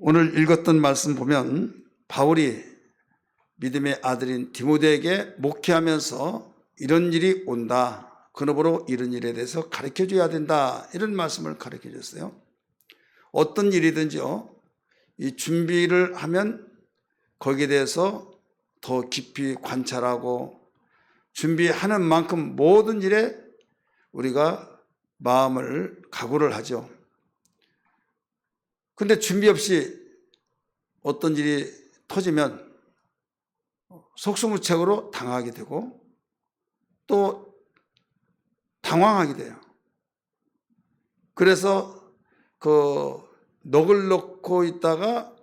오늘 읽었던 말씀 보면 바울이 믿음의 아들인 디모데에게 목회하면서 이런 일이 온다, 그러므로 이런 일에 대해서 가르쳐줘야 된다, 이런 말씀을 가르쳐줬어요. 어떤 일이든지요, 이 준비를 하면 거기에 대해서 더 깊이 관찰하고 준비하는 만큼 모든 일에 우리가 마음을 각오를 하죠. 근데 준비 없이 어떤 일이 터지면 속수무책으로 당하게 되고 또 당황하게 돼요. 그래서 그 넋을 놓고 있다가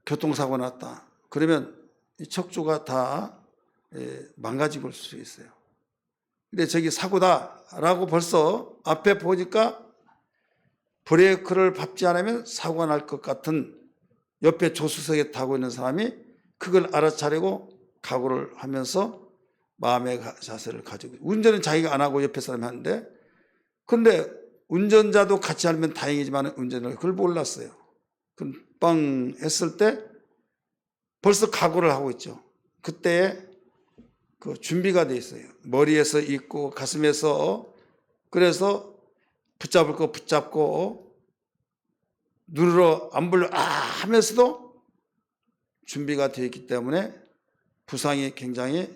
교통사고 났다. 그러면 이 척추가 다 망가지고 올 수 있어요. 근데 저기 사고다라고 벌써 앞에 보니까 브레이크를 밟지 않으면 사고가 날 것 같은, 옆에 조수석에 타고 있는 사람이 그걸 알아차리고 각오를 하면서 마음의 자세를 가지고, 운전은 자기가 안 하고 옆에 사람이 하는데, 그런데 운전자도 같이 하면 다행이지만 운전을 그걸 몰랐어요. 그럼 빵 했을 때 벌써 각오를 하고 있죠. 그때 그 준비가 돼 있어요. 머리에서 있고 가슴에서. 그래서 붙잡을 거 붙잡고 눈으로 안 불러 하면서도 준비가 되어 있기 때문에 부상이 굉장히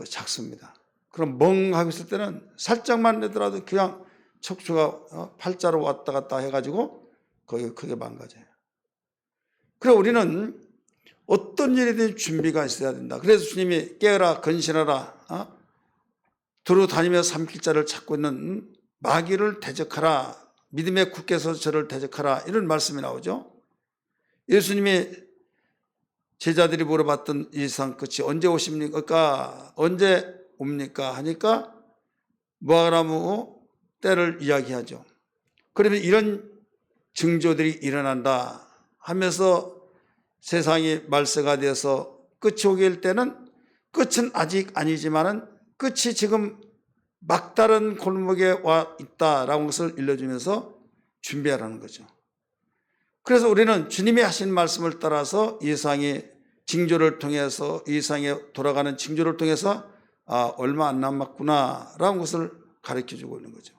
작습니다. 그럼 멍하고 있을 때는 살짝만 내더라도 그냥 척추가 팔자로 왔다 갔다 해가지고 거기가 크게 망가져요. 그래서 우리는 어떤 일이든 준비가 있어야 된다. 그래서 주님이 깨어라 근신하라, 두루 다니며 삼킬자를 찾고 있는 마귀를 대적하라, 믿음에 굳게 서서 저를 대적하라, 이런 말씀이 나오죠. 예수님이 제자들이 물어봤던 이 세상 끝이 언제 오십니까? 언제 옵니까? 하니까 무화과나무 때를 이야기하죠. 그러면 이런 징조들이 일어난다 하면서 세상이 말세가 되어서 끝이 오게 될 때는, 끝은 아직 아니지만은 끝이 지금 막다른 골목에 와 있다라는 것을 일러주면서 준비하라는 거죠. 그래서 우리는 주님이 하신 말씀을 따라서 이 세상의 징조를 통해서, 이 세상에 돌아가는 징조를 통해서 얼마 안 남았구나라는 것을 가르쳐주고 있는 거죠.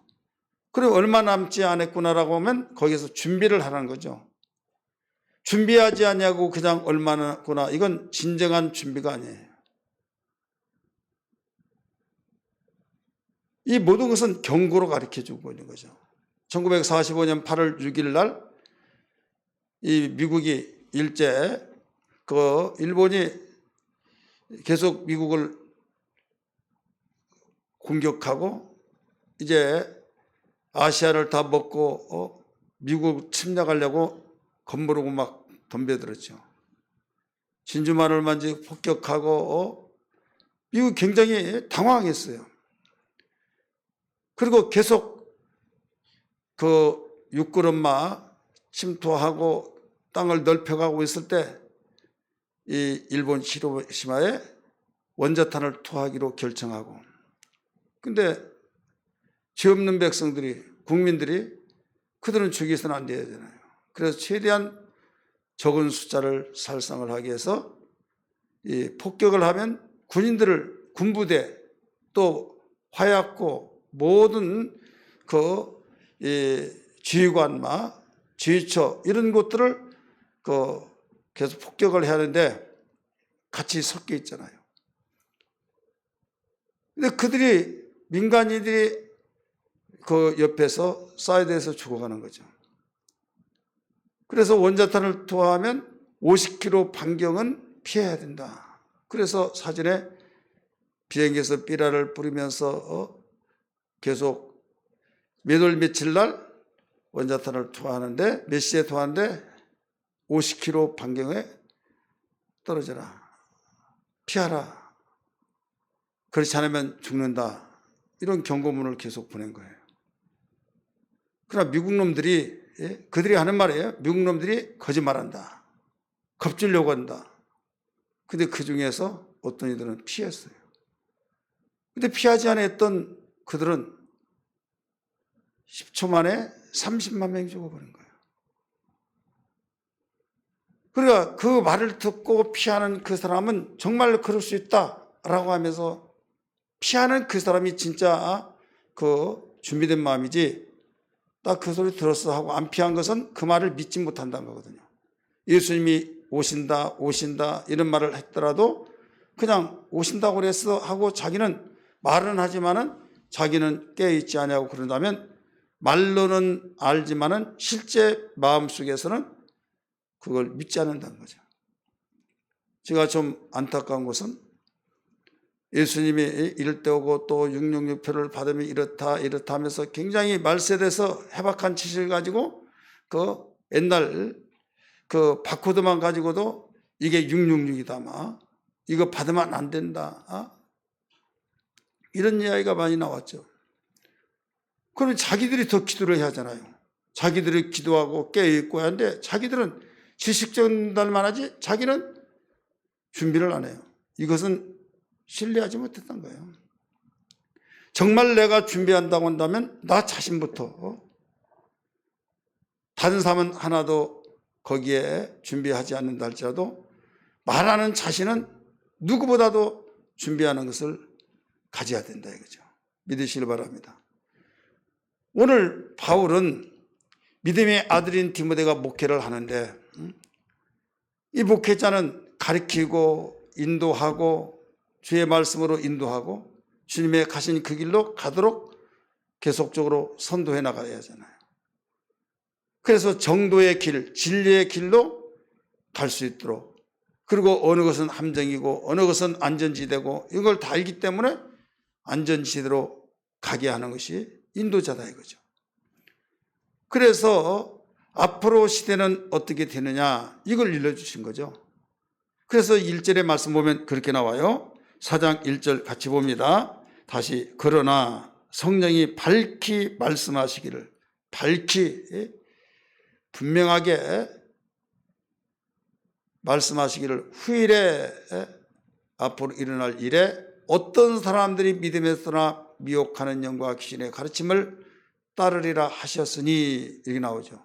그리고 얼마 남지 않았구나라고 하면 거기서 준비를 하라는 거죠. 준비하지 않냐고 그냥 얼마나 남았구나, 이건 진정한 준비가 아니에요. 이 모든 것은 경고로 가르쳐주고 있는 거죠. 1945년 8월 6일 날 이 미국이 일제, 일본이 계속 미국을 공격하고 이제 아시아를 다 먹고 미국 침략하려고 겁모르고 막 덤벼들었죠. 진주만을 만지 폭격하고 미국 굉장히 당황했어요. 그리고 계속 육군엄마 침투하고 땅을 넓혀가고 있을 때 이 일본 히로시마에 원자탄을 투하하기로 결정하고, 근데 죄 없는 백성들이, 국민들이, 그들은 죽이서는 안 되잖아요. 그래서 최대한 적은 숫자를 살상을 하기 위해서 이 폭격을 하면 군인들을, 군부대, 또 화약고, 모든 지휘관마, 지휘처, 이런 곳들을 계속 폭격을 해야 하는데 같이 섞여 있잖아요. 근데 그들이, 민간인들이 옆에서 사이드에서 죽어가는 거죠. 그래서 원자탄을 투하하면 50km 반경은 피해야 된다. 그래서 사전에 비행기에서 삐라를 뿌리면서 계속 몇 월 며칠 날 원자탄을 투하하는데, 몇 시에 투하하는데 50km 반경에 떨어져라, 피하라, 그렇지 않으면 죽는다, 이런 경고문을 계속 보낸 거예요. 그러나 미국 놈들이, 그들이 하는 말이에요. 미국 놈들이 거짓말한다, 겁주려고 한다. 근데 그 중에서 어떤 이들은 피했어요. 근데 피하지 않았던 그들은 10초 만에 30만 명이 죽어버린 거예요. 그러니까 그 말을 듣고 피하는 그 사람은 정말 그럴 수 있다라고 하면서 피하는 그 사람이 진짜 그 준비된 마음이지, 딱 그 소리 들었어 하고 안 피한 것은 그 말을 믿지 못한다는 거거든요. 예수님이 오신다 이런 말을 했더라도 그냥 오신다고 그랬어 하고 자기는 말은 하지만은 자기는 깨어있지 않냐고 그런다면, 말로는 알지만은 실제 마음속에서는 그걸 믿지 않는다는 거죠. 제가 좀 안타까운 것은 예수님이 이럴 때 오고 또 666표를 받으면 이렇다 하면서 굉장히 말세에서 해박한 지식을 가지고 그 옛날 그 바코드만 가지고도 이게 666이다 막 이거 받으면 안 된다 이런 이야기가 많이 나왔죠. 그러면 자기들이 더 기도를 해야 하잖아요. 자기들이 기도하고 깨어있고 하는데 자기들은 지식전달만 하지 자기는 준비를 안 해요. 이것은 신뢰하지 못했던 거예요. 정말 내가 준비한다고 한다면 나 자신부터, 다른 사람은 하나도 거기에 준비하지 않는다 할지라도 말하는 자신은 누구보다도 준비하는 것을 가져야 된다 이거죠. 믿으시길 바랍니다. 오늘 바울은 믿음의 아들인 디모데가 목회를 하는데 이 목회자는 가르치고 인도하고 주의 말씀으로 인도하고 주님의 가신 그 길로 가도록 계속적으로 선도해 나가야 하잖아요. 그래서 정도의 길, 진리의 길로 갈 수 있도록, 그리고 어느 것은 함정이고 어느 것은 안전지대고 이걸 다 알기 때문에 안전지대로 가게 하는 것이 인도자다 이거죠. 그래서 앞으로 시대는 어떻게 되느냐 이걸 일러주신 거죠. 그래서 1절의 말씀 보면 그렇게 나와요. 4장 1절 같이 봅니다. 다시 그러나 성령이 밝히 말씀하시기를, 밝히 분명하게 말씀하시기를 후일에 앞으로 일어날 일에 어떤 사람들이 믿음에서 떠나 미혹하는 영과 귀신의 가르침을 따르리라 하셨으니 이렇게 나오죠.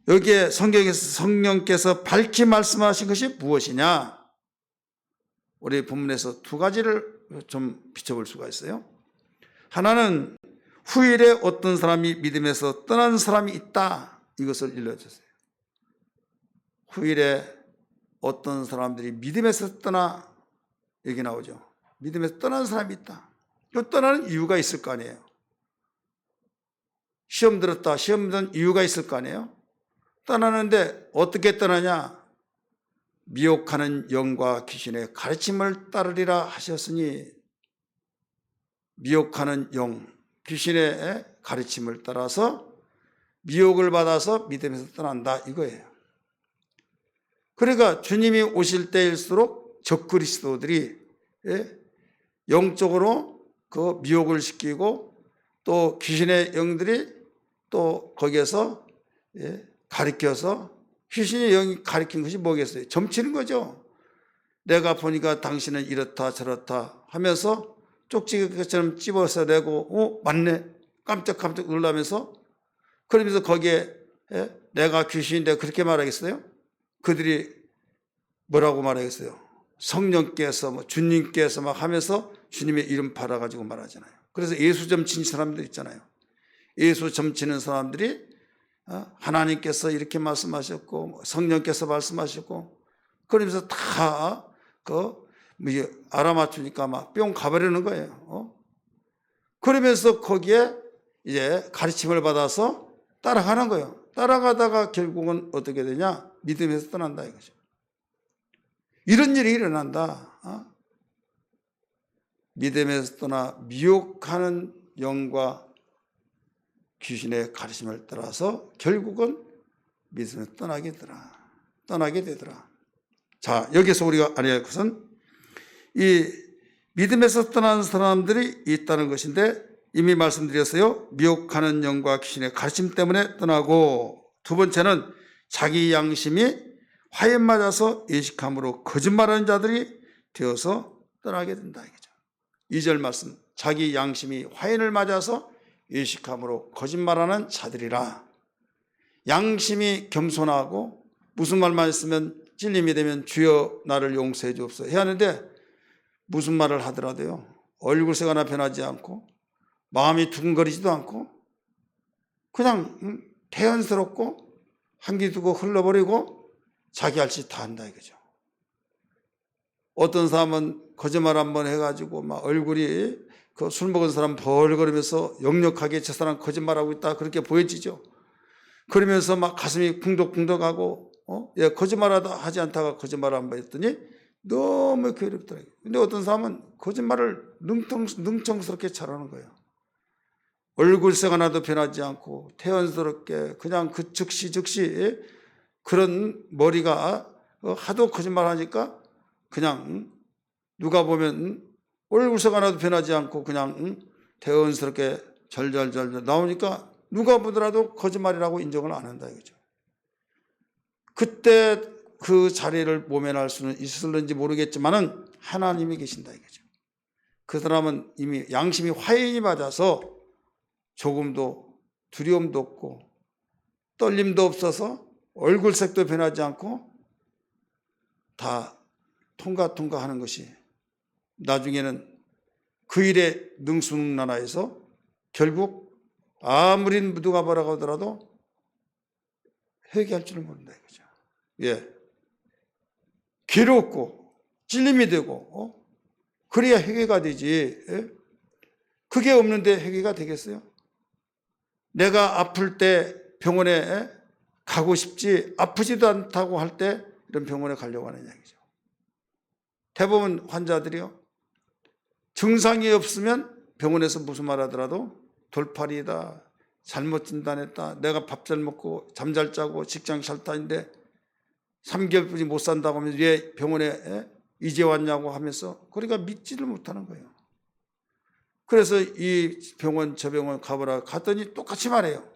여기에 성경에서 성령께서 밝히 말씀하신 것이 무엇이냐? 우리 본문에서 두 가지를 좀 비춰볼 수가 있어요. 하나는 후일에 어떤 사람이 믿음에서 떠난 사람이 있다, 이것을 일러주세요. 후일에 어떤 사람들이 믿음에서 떠나, 여기 나오죠. 믿음에서 떠난 사람이 있다. 이 떠나는 이유가 있을 거 아니에요. 시험 들었다, 시험 든 이유가 있을 거 아니에요. 떠나는데 어떻게 떠나냐? 미혹하는 영과 귀신의 가르침을 따르리라 하셨으니, 미혹하는 영, 귀신의 가르침을 따라서 미혹을 받아서 믿음에서 떠난다 이거예요. 그러니까 주님이 오실 때일수록 적그리스도들이 영적으로 그 미혹을 시키고 또 귀신의 영들이 또 거기에서 가르쳐서, 귀신의 영이 가르친 것이 뭐겠어요? 점치는 거죠. 내가 보니까 당신은 이렇다 저렇다 하면서 쪽지기처럼 찝어서 내고 맞네 깜짝깜짝 놀라면서, 그러면서 거기에 내가 귀신인데 그렇게 말하겠어요? 그들이 뭐라고 말하겠어요? 성령께서 주님께서 막 하면서 주님의 이름 팔아가지고 말하잖아요. 그래서 예수 점치는 사람들 있잖아요. 예수 점치는 사람들이 하나님께서 이렇게 말씀하셨고 성령께서 말씀하셨고 그러면서 다 알아맞추니까 막 뿅 가버리는 거예요. 그러면서 거기에 이제 가르침을 받아서 따라가는 거예요. 따라가다가 결국은 어떻게 되냐? 믿음에서 떠난다 이거죠. 이런 일이 일어난다. 믿음에서 떠나 미혹하는 영과 귀신의 가르침을 따라서 결국은 믿음에서 떠나게 되더라. 자, 여기서 우리가 알아야 할 것은 이 믿음에서 떠난 사람들이 있다는 것인데, 이미 말씀드렸어요. 미혹하는 영과 귀신의 가르침 때문에 떠나고, 두 번째는 자기 양심이 화에 맞아서 예식함으로 거짓말하는 자들이 되어서 떠나게 된다 이거죠. 2절 말씀, 자기 양심이 화인을 맞아서 예식함으로 거짓말하는 자들이라. 양심이 겸손하고 무슨 말만 있으면 찔림이 되면 주여 나를 용서해 주옵소서 해야 하는데 무슨 말을 하더라도요. 얼굴색 하나 변하지 않고 마음이 두근거리지도 않고 그냥 태연스럽고 한기 두고 흘러버리고 자기 할 짓 다 한다 이거죠. 어떤 사람은 거짓말 한번 해가지고 막 얼굴이 그 술 먹은 사람 벌거리면서 역력하게 저 사람 거짓말하고 있다 그렇게 보여지죠. 그러면서 막 가슴이 쿵덕쿵덕하고 예, 거짓말하다 하지 않다가 거짓말을 한번 했더니 너무 괴롭더라고요. 근데 어떤 사람은 거짓말을 능청스럽게 잘하는 거예요. 얼굴색 하나도 변하지 않고 태연스럽게 그냥 그 즉시 그런 머리가 하도 거짓말하니까 그냥 누가 보면 얼굴색 하나도 변하지 않고 그냥 태연스럽게 절절절절 나오니까 누가 보더라도 거짓말이라고 인정을 안 한다 이거죠. 그때 그 자리를 모면할 수는 있을는지 모르겠지만은 하나님이 계신다 이거죠. 그 사람은 이미 양심이 화인이 맞아서 조금도 두려움도 없고 떨림도 없어서 얼굴색도 변하지 않고 다 통과하는 것이 나중에는 그 일에 능수능란하여서 결국 아무리 누가 뭐라고 하더라도 회개할 줄을 모른다 이거죠. 예, 괴롭고 찔림이 되고 그래야 회개가 되지. 예? 그게 없는데 회개가 되겠어요? 내가 아플 때 병원에 가고 싶지 아프지도 않다고 할 때 이런 병원에 가려고 하는 얘기죠. 대부분 환자들이요. 증상이 없으면 병원에서 무슨 말 하더라도 돌팔이다, 잘못 진단했다, 내가 밥 잘 먹고 잠 잘 자고 직장 잘 다니는데 3개월뿐이 못 산다고 하면 왜 병원에 이제 왔냐고 하면서 그러니까 믿지를 못하는 거예요. 그래서 이 병원 저 병원 가보라 갔더니 똑같이 말해요.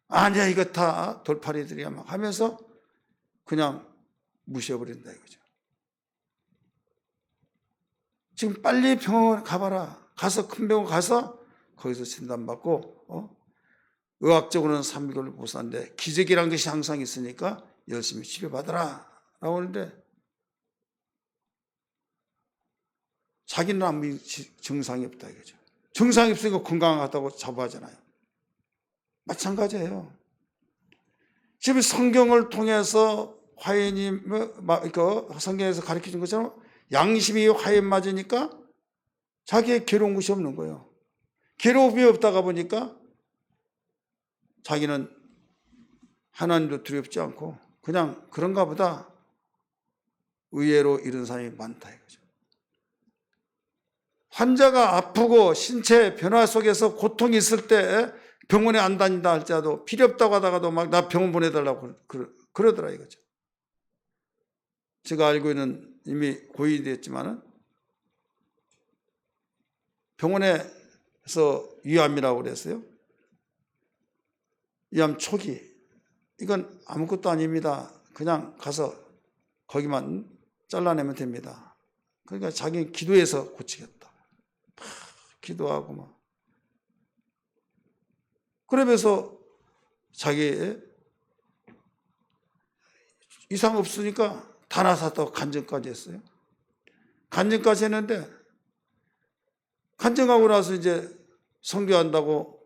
아니야 이거 다 돌팔이들이야 막 하면서 그냥 무시해버린다 이거죠. 지금 빨리 병원 가봐라. 가서 큰 병원 가서 거기서 진단받고 의학적으로는 3개월 못 사는데 기적이라는 것이 항상 있으니까 열심히 치료받아라 라고 하는데 자기는 아무 증상이 없다 이거죠. 증상이 없으니까 건강하다고 자부하잖아요. 마찬가지예요. 지금 성경을 통해서 화인이 성경에서 가르쳐 준 것처럼 양심이 화인 맞으니까 자기의 괴로운 것이 없는 거예요. 괴로움이 없다가 보니까 자기는 하나님도 두렵지 않고 그냥 그런가 보다 의외로 이런 사람이 많다 이거죠. 환자가 아프고 신체 변화 속에서 고통이 있을 때 병원에 안 다닌다 할지라도 필요 없다고 하다가도 막 나 병원 보내달라고 그러더라 이거죠. 제가 알고 있는 이미 고인이 됐지만은 병원에서 위암이라고 그랬어요. 위암 초기. 이건 아무것도 아닙니다. 그냥 가서 거기만 잘라내면 됩니다. 그러니까 자기 기도해서 고치겠다. 기도하고 막. 그러면서 자기 이상 없으니까 다 나섰다고 간증까지 했어요. 간증까지 했는데 간증하고 나서 이제 선교한다고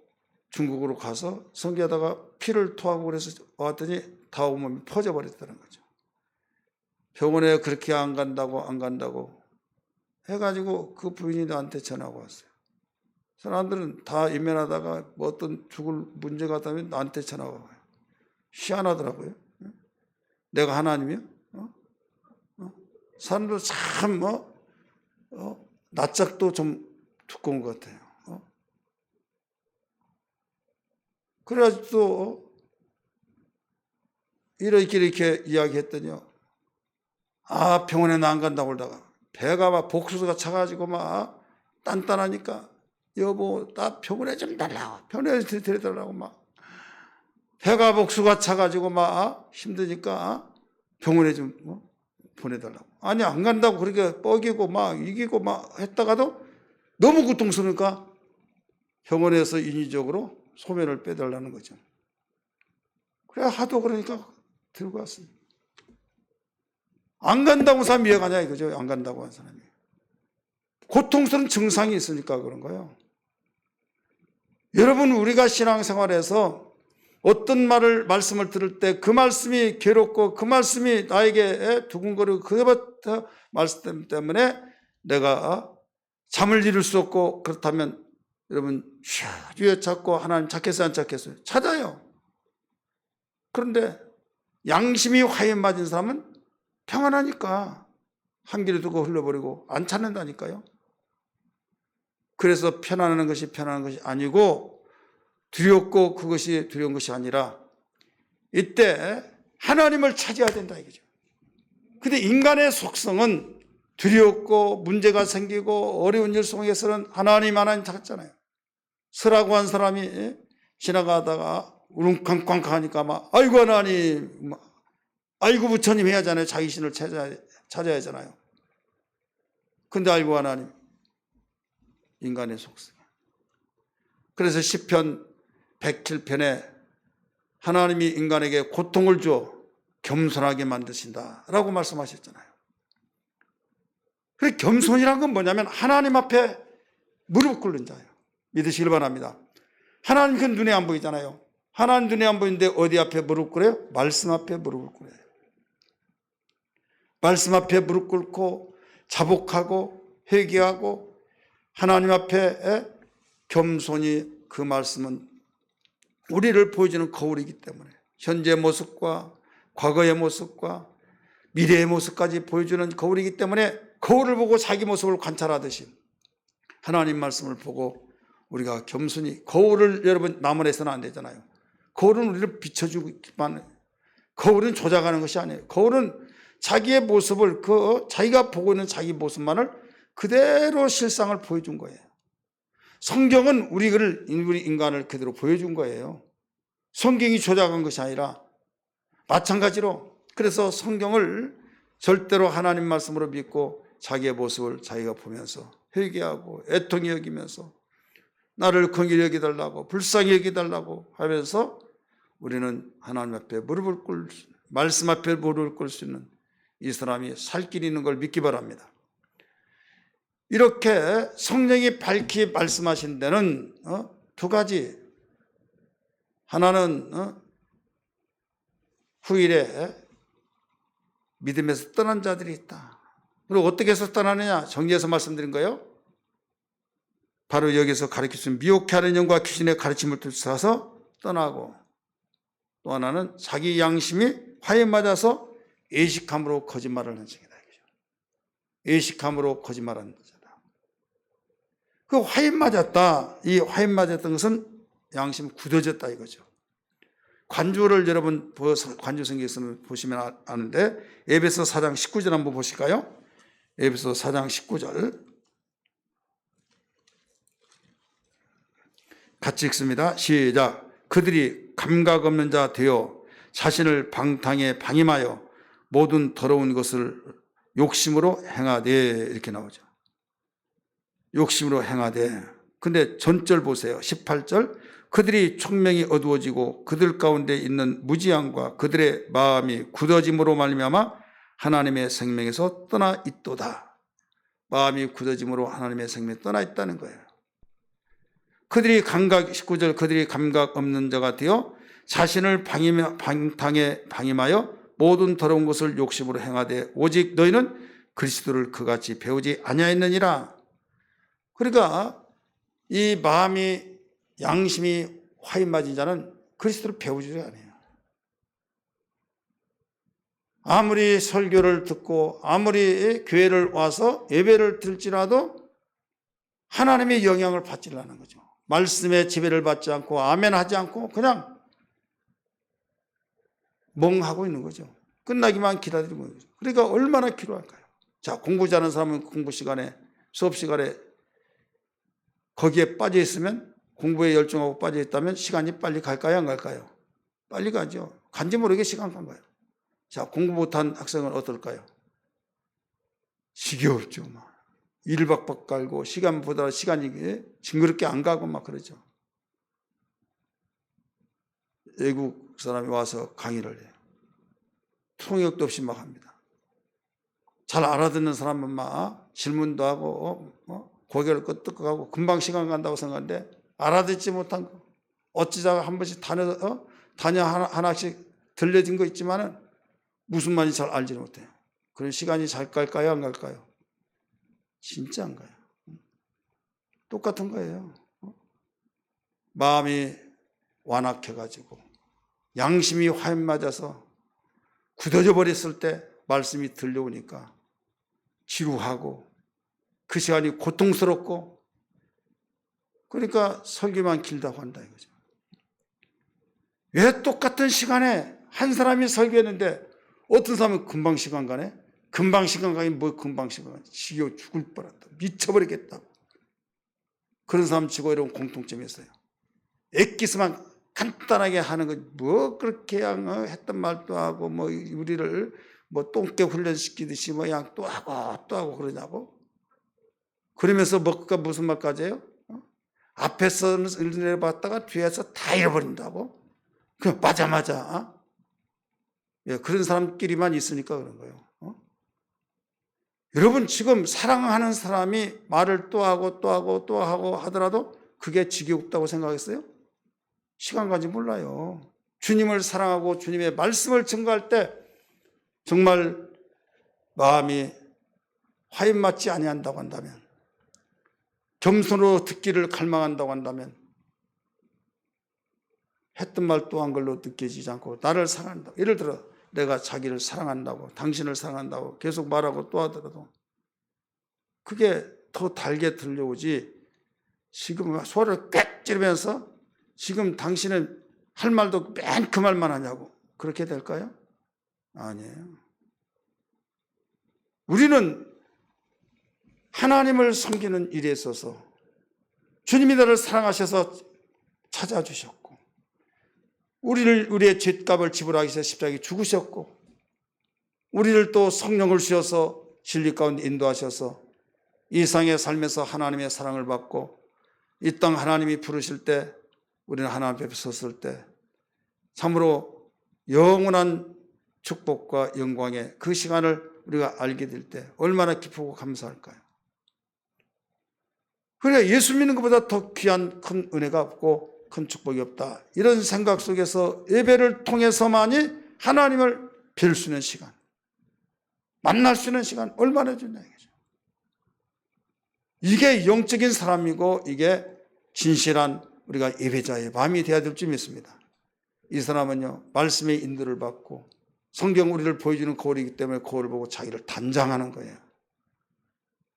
중국으로 가서 선교하다가 피를 토하고 그래서 왔더니 다 온몸이 퍼져버렸다는 거죠. 병원에 그렇게 안 간다고 해가지고 그 부인이 나한테 전화가 왔어요. 사람들은 다 이면하다가 뭐 어떤 죽을 문제가 있다면 나한테 전화가 와요. 희한하더라고요. 내가 하나님이요? 사람들 참 낯짝도 좀 두꺼운 것 같아요. 그래가지고 또 이렇게 이야기했더니요. 아 병원에 나 안 간다고 그러다가 배가 막 복수가 차가지고 막 단단하니까 여보 나 병원에 좀 달라고 병원에 데려달라고 막 배가 복수가 차가지고 막 힘드니까 병원에 좀 보내달라고. 아니 안 간다고 그렇게 뻐기고 막 이기고 막 했다가도 너무 고통스러우니까 병원에서 인위적으로 소변을 빼달라는 거죠. 그래 하도 그러니까 들고 왔어요. 안 간다고 사람이 왜 가냐 이거죠. 안 간다고 한 사람이. 고통스러운 증상이 있으니까 그런 거예요. 여러분, 우리가 신앙생활에서 어떤 말씀을 들을 때 그 말씀이 괴롭고 그 말씀이 나에게 두근거리고 그 말씀 때문에 내가 잠을 이룰 수 없고, 그렇다면 여러분 쥐어 찾고 하나님 찾겠어요 안 찾겠어요? 찾아요. 그런데 양심이 화에 맞은 사람은 평안하니까 한 길에 두고 흘러버리고 안 찾는다니까요. 그래서 편안한 것이 아니고 두렵고 그것이 두려운 것이 아니라 이때 하나님을 찾아야 된다 이거죠. 근데 인간의 속성은 두렵고 문제가 생기고 어려운 일 속에서는 하나님 찾잖아요. 서라고 한 사람이 지나가다가 우릉쾅쾅 하니까 막 아이고 하나님, 아이고 부처님 해야 하잖아요. 자기 신을 찾아야 하잖아요. 근데 아이고 하나님, 인간의 속성. 그래서 시편 107편에 하나님이 인간에게 고통을 주어 겸손하게 만드신다라고 말씀하셨잖아요. 그래서 겸손이란 건 뭐냐면 하나님 앞에 무릎 꿇는 자예요. 믿으시길 바랍니다. 하나님 그 눈에 안 보이잖아요. 하나님 눈에 안 보이는데 어디 앞에 무릎 꿇어요? 말씀 앞에 무릎을 꿇어요. 말씀 앞에 무릎 꿇고 자복하고 회개하고 하나님 앞에 겸손히, 그 말씀은 우리를 보여주는 거울이기 때문에 현재 모습과 과거의 모습과 미래의 모습까지 보여주는 거울이기 때문에 거울을 보고 자기 모습을 관찰하듯이 하나님 말씀을 보고 우리가 겸손히, 거울을 여러분 나무에서는 안 되잖아요. 거울은 우리를 비춰주기만, 거울은 조작하는 것이 아니에요. 거울은 자기의 모습을, 자기가 보고 있는 자기 모습만을 그대로 실상을 보여준 거예요. 성경은 우리 인간을 그대로 보여준 거예요. 성경이 조작한 것이 아니라 마찬가지로, 그래서 성경을 절대로 하나님 말씀으로 믿고 자기의 모습을 자기가 보면서 회개하고 애통히 여기면서 나를 긍휼히 여기달라고 불쌍히 여기달라고 하면서 우리는 하나님 앞에 무릎을 꿇을, 말씀 앞에 무릎을 꿇을 수 있는 이 사람이 살 길이 있는 걸 믿기 바랍니다. 이렇게 성령이 밝히 말씀하신 데는 두 가지. 하나는 후일에 믿음에서 떠난 자들이 있다. 그리고 어떻게 해서 떠나느냐? 정리해서 말씀드린 거예요. 바로 여기서 가르치신 미혹하는 영과 귀신의 가르침을 쫓아서 떠나고, 또 하나는 자기 양심이 화에 맞아서 애식함으로 거짓말을 하는 자이다. 애식함으로 거짓말하는 자다. 그 화에 맞았다. 이 화에 맞았던 것은 양심이 굳어졌다 이거죠. 관주를 여러분 관주성경에서 보시면 아는데 에베소 4장 19절 한번 보실까요? 에베소 4장 19절 같이 읽습니다. 시작. 그들이 감각 없는 자 되어 자신을 방탕에 방임하여 모든 더러운 것을 욕심으로 행하되, 이렇게 나오죠. 욕심으로 행하되. 근데 전절 보세요. 18절. 그들이 총명이 어두워지고 그들 가운데 있는 무지함과 그들의 마음이 굳어짐으로 말미암아 하나님의 생명에서 떠나 있도다. 마음이 굳어짐으로 하나님의 생명에 떠나 있다는 거예요. 그들이 19절, 그들이 감각 없는 자가 되어 자신을 방탕에 방임하여 모든 더러운 것을 욕심으로 행하되 오직 너희는 그리스도를 그같이 배우지 아니하였느니라. 그러니까 이 마음이, 양심이 화에 맞은 자는 그리스도를 배우지 않아요. 아무리 설교를 듣고 아무리 교회를 와서 예배를 들지라도 하나님의 영향을 받지 않는 거죠. 말씀의 지배를 받지 않고 아멘 하지 않고 그냥 멍하고 있는 거죠. 끝나기만 기다리고 있는 거죠. 그러니까 얼마나 필요할까요? 자, 공부 잘하는 사람은 공부 시간에, 수업 시간에 거기에 빠져 있으면, 공부에 열중하고 빠져 있다면 시간이 빨리 갈까요? 안 갈까요? 빨리 가죠. 간지 모르게 시간 간 거예요. 자, 공부 못한 학생은 어떨까요? 지겨웠죠. 막. 일을 박박 깔고 시간 보다 시간이 징그럽게 안 가고 막 그러죠. 외국 사람이 와서 강의를 해요. 통역도 없이 막 합니다. 잘 알아듣는 사람은 막 질문도 하고 고개를 끄덕 하고 금방 시간 간다고 생각하는데 알아듣지 못한 거 어찌다가 한 번씩 단어 하나씩 들려진 거 있지만은 무슨 말인지 잘 알지 못해요. 그런 시간이 잘 갈까요, 안 갈까요? 진짜 안 가요. 똑같은 거예요. 마음이 완악해가지고 양심이 화인 맞아서 굳어져 버렸을 때 말씀이 들려오니까 지루하고 그 시간이 고통스럽고 그러니까 설교만 길다고 한다 이거죠. 왜 똑같은 시간에 한 사람이 설교했는데 어떤 사람은 금방 시간 가네? 금방 시간 가긴 뭐 금방 시간 가네? 지겨워 죽을 뻔했다. 미쳐버리겠다고. 그런 사람 치고 이런 공통점이 있어요. 엑기스만 간단하게 하는 거 뭐 그렇게 했던 말도 하고 뭐 우리를 뭐 똥개 훈련시키듯이 뭐 그냥 또 하고 그러냐고. 그러면서 뭐가 무슨 말까지 해요? 앞에서는 내려봤다가 뒤에서 다 잃어버린다고. 그 맞아. 예, 그런 사람끼리만 있으니까 그런 거예요. 여러분 지금 사랑하는 사람이 말을 또 하고 하더라도 그게 지겹다고 생각했어요? 시간 가지 몰라요. 주님을 사랑하고 주님의 말씀을 증거할 때 정말 마음이 화인 맞지 아니한다고 한다면, 겸손으로 듣기를 갈망한다고 한다면 했던 말 또 한 걸로 느껴지지 않고 나를 사랑한다. 예를 들어 내가 자기를 사랑한다고, 당신을 사랑한다고 계속 말하고 또 하더라도 그게 더 달게 들려오지, 지금 소리를 꽥 지르면서 지금 당신은 할 말도 맨 그 말만 하냐고 그렇게 될까요? 아니에요. 우리는 하나님을 섬기는 일에 있어서 주님이 나를 사랑하셔서 찾아주셨고 우리의 죗값을 지불하기 위해서 십자가에 죽으셨고 우리를 또 성령을 주셔서 진리 가운데 인도하셔서 이 세상의 삶에서 하나님의 사랑을 받고 이 땅 하나님이 부르실 때 우리는 하나님 앞에 섰을 때 참으로 영원한 축복과 영광의 그 시간을 우리가 알게 될 때 얼마나 기쁘고 감사할까요? 그래, 예수 믿는 것보다 더 귀한 큰 은혜가 없고 큰 축복이 없다. 이런 생각 속에서 예배를 통해서만이 하나님을 뵐 수 있는 시간, 만날 수 있는 시간 얼마나 주냐 이거죠. 이게 영적인 사람이고 이게 진실한 우리가 예배자의 마음이 되어야 될 줄 믿습니다. 이 사람은요, 말씀의 인도를 받고 성경 우리를 보여주는 거울이기 때문에 거울을 보고 자기를 단장하는 거예요.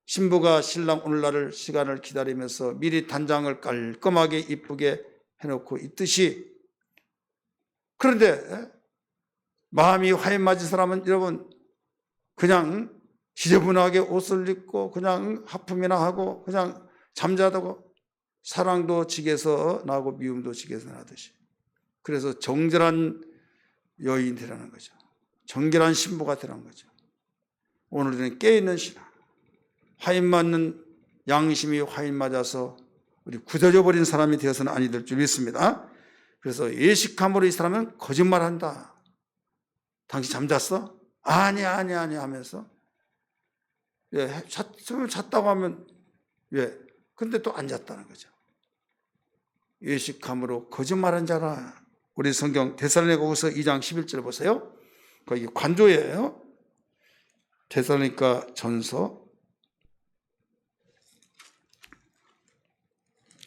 신부가 신랑 오늘날을 시간을 기다리면서 미리 단장을 깔끔하게 이쁘게 해놓고 있듯이, 그런데 마음이 화인 맞은 사람은 여러분 그냥 지저분하게 옷을 입고 그냥 하품이나 하고 그냥 잠자다고 사랑도 직에서 나고 미움도 직에서 나듯이, 그래서 정결한 여인이 되라는 거죠. 정결한 신부가 되라는 거죠. 오늘 우리는 깨어있는 신앙, 화인 맞는 양심이 화인 맞아서 우리 굳어져 버린 사람이 되어서는 아니 될 줄 믿습니다. 그래서 예식함으로 이 사람은 거짓말한다. 당신 잠잤어? 아니 하면서, 예, 잤다고 하면 왜? 근데 또 안 잤다는 거죠. 예식함으로 거짓말한 자라. 우리 성경 데살로니가후서 2장 11절 보세요. 거기 관조예요. 데살로니가 전서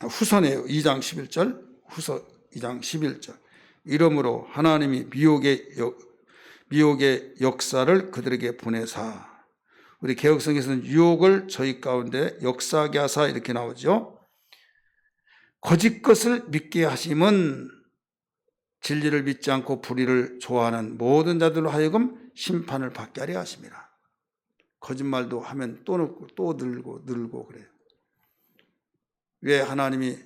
후서네요. 2장 11절, 후서 2장 11절. 이러므로 하나님이 미혹의 역사를 그들에게 보내사. 우리 개혁성에서는 유혹을 저희 가운데 역사하게 하사 이렇게 나오죠. 거짓 것을 믿게 하심은 진리를 믿지 않고 불의를 좋아하는 모든 자들로 하여금 심판을 받게 하려 하심이라. 거짓말도 하면 또 넣고 또 늘고 그래요. 왜 하나님이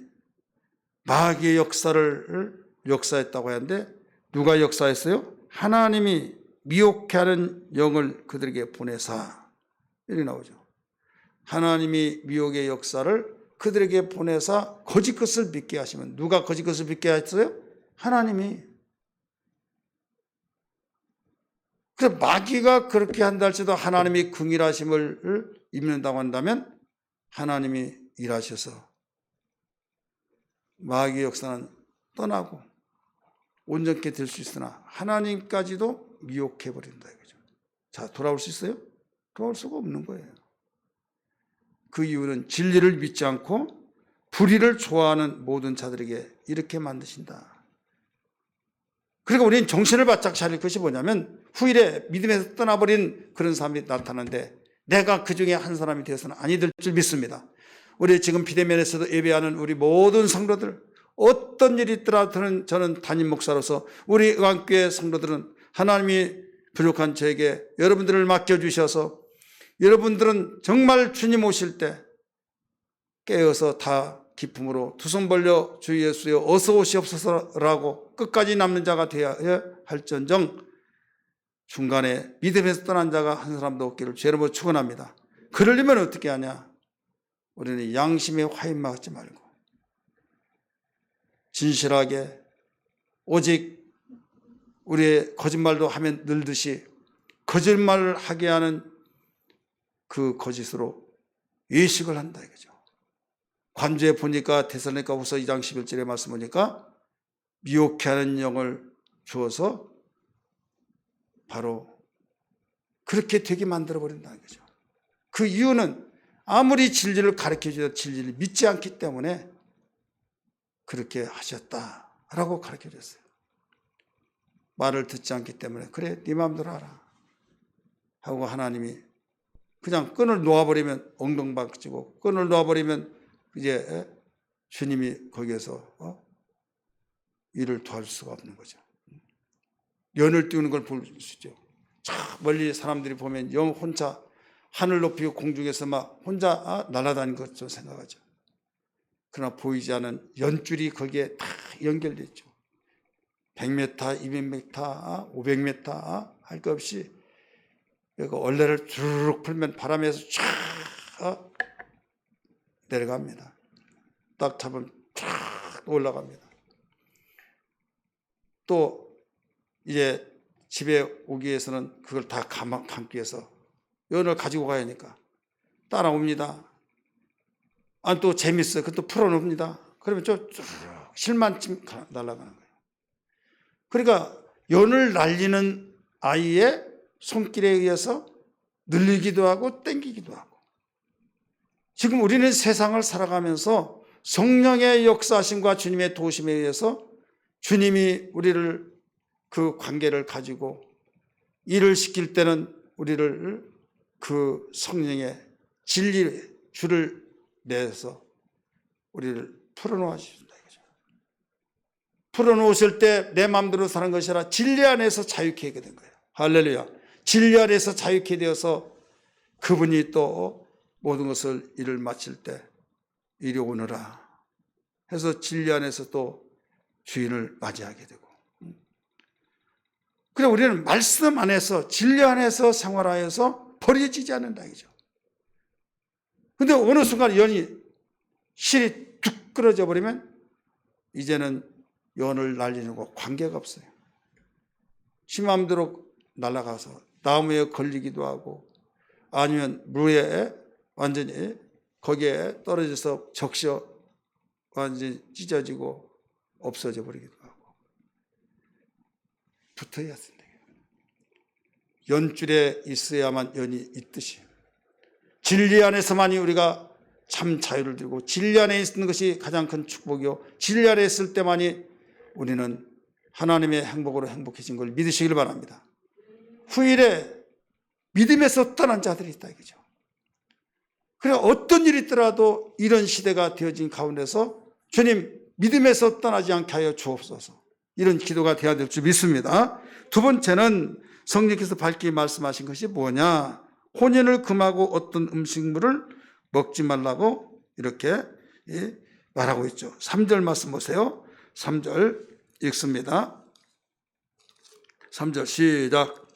마귀의 역사를 역사했다고 하는데 누가 역사했어요? 하나님이 미혹해 하는 영을 그들에게 보내사. 이렇게 나오죠. 하나님이 미혹의 역사를 그들에게 보내사 거짓 것을 믿게 하시면, 누가 거짓 것을 믿게 했어요? 하나님이. 그래서 마귀가 그렇게 한다 할지라도 하나님이 긍휼하심을 입는다고 한다면 하나님이 일하셔서 마귀의 역사는 떠나고 온전케 될 수 있으나 하나님까지도 미혹해버린다 이거죠. 자, 돌아올 수 있어요? 돌아올 수가 없는 거예요. 그 이유는 진리를 믿지 않고 불의를 좋아하는 모든 자들에게 이렇게 만드신다. 그러니까 우리는 정신을 바짝 차릴 것이 뭐냐면 후일에 믿음에서 떠나버린 그런 사람이 나타나는데 내가 그 중에 한 사람이 되어서는 아니 될 줄 믿습니다. 우리 지금 비대면에서도 예배하는 우리 모든 성도들, 어떤 일이 있더라도 저는 담임 목사로서 우리 의왕교회 성도들은 하나님이 부족한 저에게 여러분들을 맡겨주셔서 여러분들은 정말 주님 오실 때 깨어서 다 기쁨으로 두 손 벌려 주 예수여 어서 오시옵소서라고 끝까지 남는 자가 되어야 할전정 중간에 믿음에서 떠난 자가 한 사람도 없기를 죄로 축원합니다. 그러려면 어떻게 하냐? 우리는 양심에 화인 맞지 말고 진실하게 오직 우리의 거짓말도 하면 늘듯이 거짓말을 하게 하는 그 거짓으로 외식을 한다 이거죠. 관주에 보니까 데살로니가후서 2장 11절의 말씀 보니까 미혹해 하는 영을 주어서 바로 그렇게 되게 만들어 버린다는 거죠. 그 이유는 아무리 진리를 가르쳐 주셔도 진리를 믿지 않기 때문에 그렇게 하셨다라고 가르쳐 줬어요. 말을 듣지 않기 때문에 그래 네 마음대로 하라 하고 하나님이 그냥 끈을 놓아버리면 엉덩방지고 끈을 놓아버리면 이제 주님이 거기에서 일을 도와줄 수가 없는 거죠. 연을 띄우는 걸 볼 수 있죠. 저 멀리 사람들이 보면 영 혼자 하늘 높이 공중에서 막 혼자 날아다니는 것처럼 생각하죠. 그러나 보이지 않은 연줄이 거기에 다 연결되어 있죠. 100m, 200m, 500m 할 것 없이 얼레를 주르륵 풀면 바람에서 쫙 내려갑니다. 딱 잡으면 쫙 올라갑니다. 또 이제 집에 오기 위해서는 그걸 다 감기 위해서 연을 가지고 가야 하니까 따라옵니다. 또 재밌어요. 그것도 풀어놓습니다. 그러면 쭉 실만쯤 날아가는 거예요. 그러니까 연을 날리는 아이의 손길에 의해서 늘리기도 하고 땡기기도 하고 지금 우리는 세상을 살아가면서 성령의 역사하심과 주님의 도심에 의해서 주님이 우리를 그 관계를 가지고 일을 시킬 때는 우리를 그 성령의 진리 줄을 내서 우리를 풀어놓아 주신다 이거죠. 풀어놓으실 때 내 마음대로 사는 것이 아니라 진리 안에서 자유케 하게 된 거예요. 할렐루야. 진리 안에서 자유케 되어서 그분이 또 모든 것을 일을 마칠 때 이리 오너라 해서 진리 안에서 또 주인을 맞이하게 되고 그래 우리는 말씀 안에서 진리 안에서 생활하여서 버려지지 않는다 이거죠. 근데 어느 순간 연이 실이 뚝 끊어져 버리면 이제는 연을 날리는 거 관계가 없어요. 지 마음대로 날아가서 나무에 걸리기도 하고 아니면 물에 완전히 거기에 떨어져서 적셔 완전히 찢어지고 없어져 버리기도 하고 붙어야 된다. 연줄에 있어야만 연이 있듯이 진리 안에서만이 우리가 참 자유를 들고 진리 안에 있는 것이 가장 큰 축복이요 진리 안에 있을 때만이 우리는 하나님의 행복으로 행복해진 걸 믿으시길 바랍니다. 후일에 믿음에서 떠난 자들이 있다 이거죠. 그래 어떤 일이 있더라도 이런 시대가 되어진 가운데서 주님 믿음에서 떠나지 않게 하여 주옵소서 이런 기도가 되어야 될 줄 믿습니다. 두 번째는 성령께서 밝게 말씀하신 것이 뭐냐 혼인을 금하고 어떤 음식물을 먹지 말라고 이렇게 말하고 있죠. 3절 말씀 보세요. 3절 읽습니다. 3절 시작.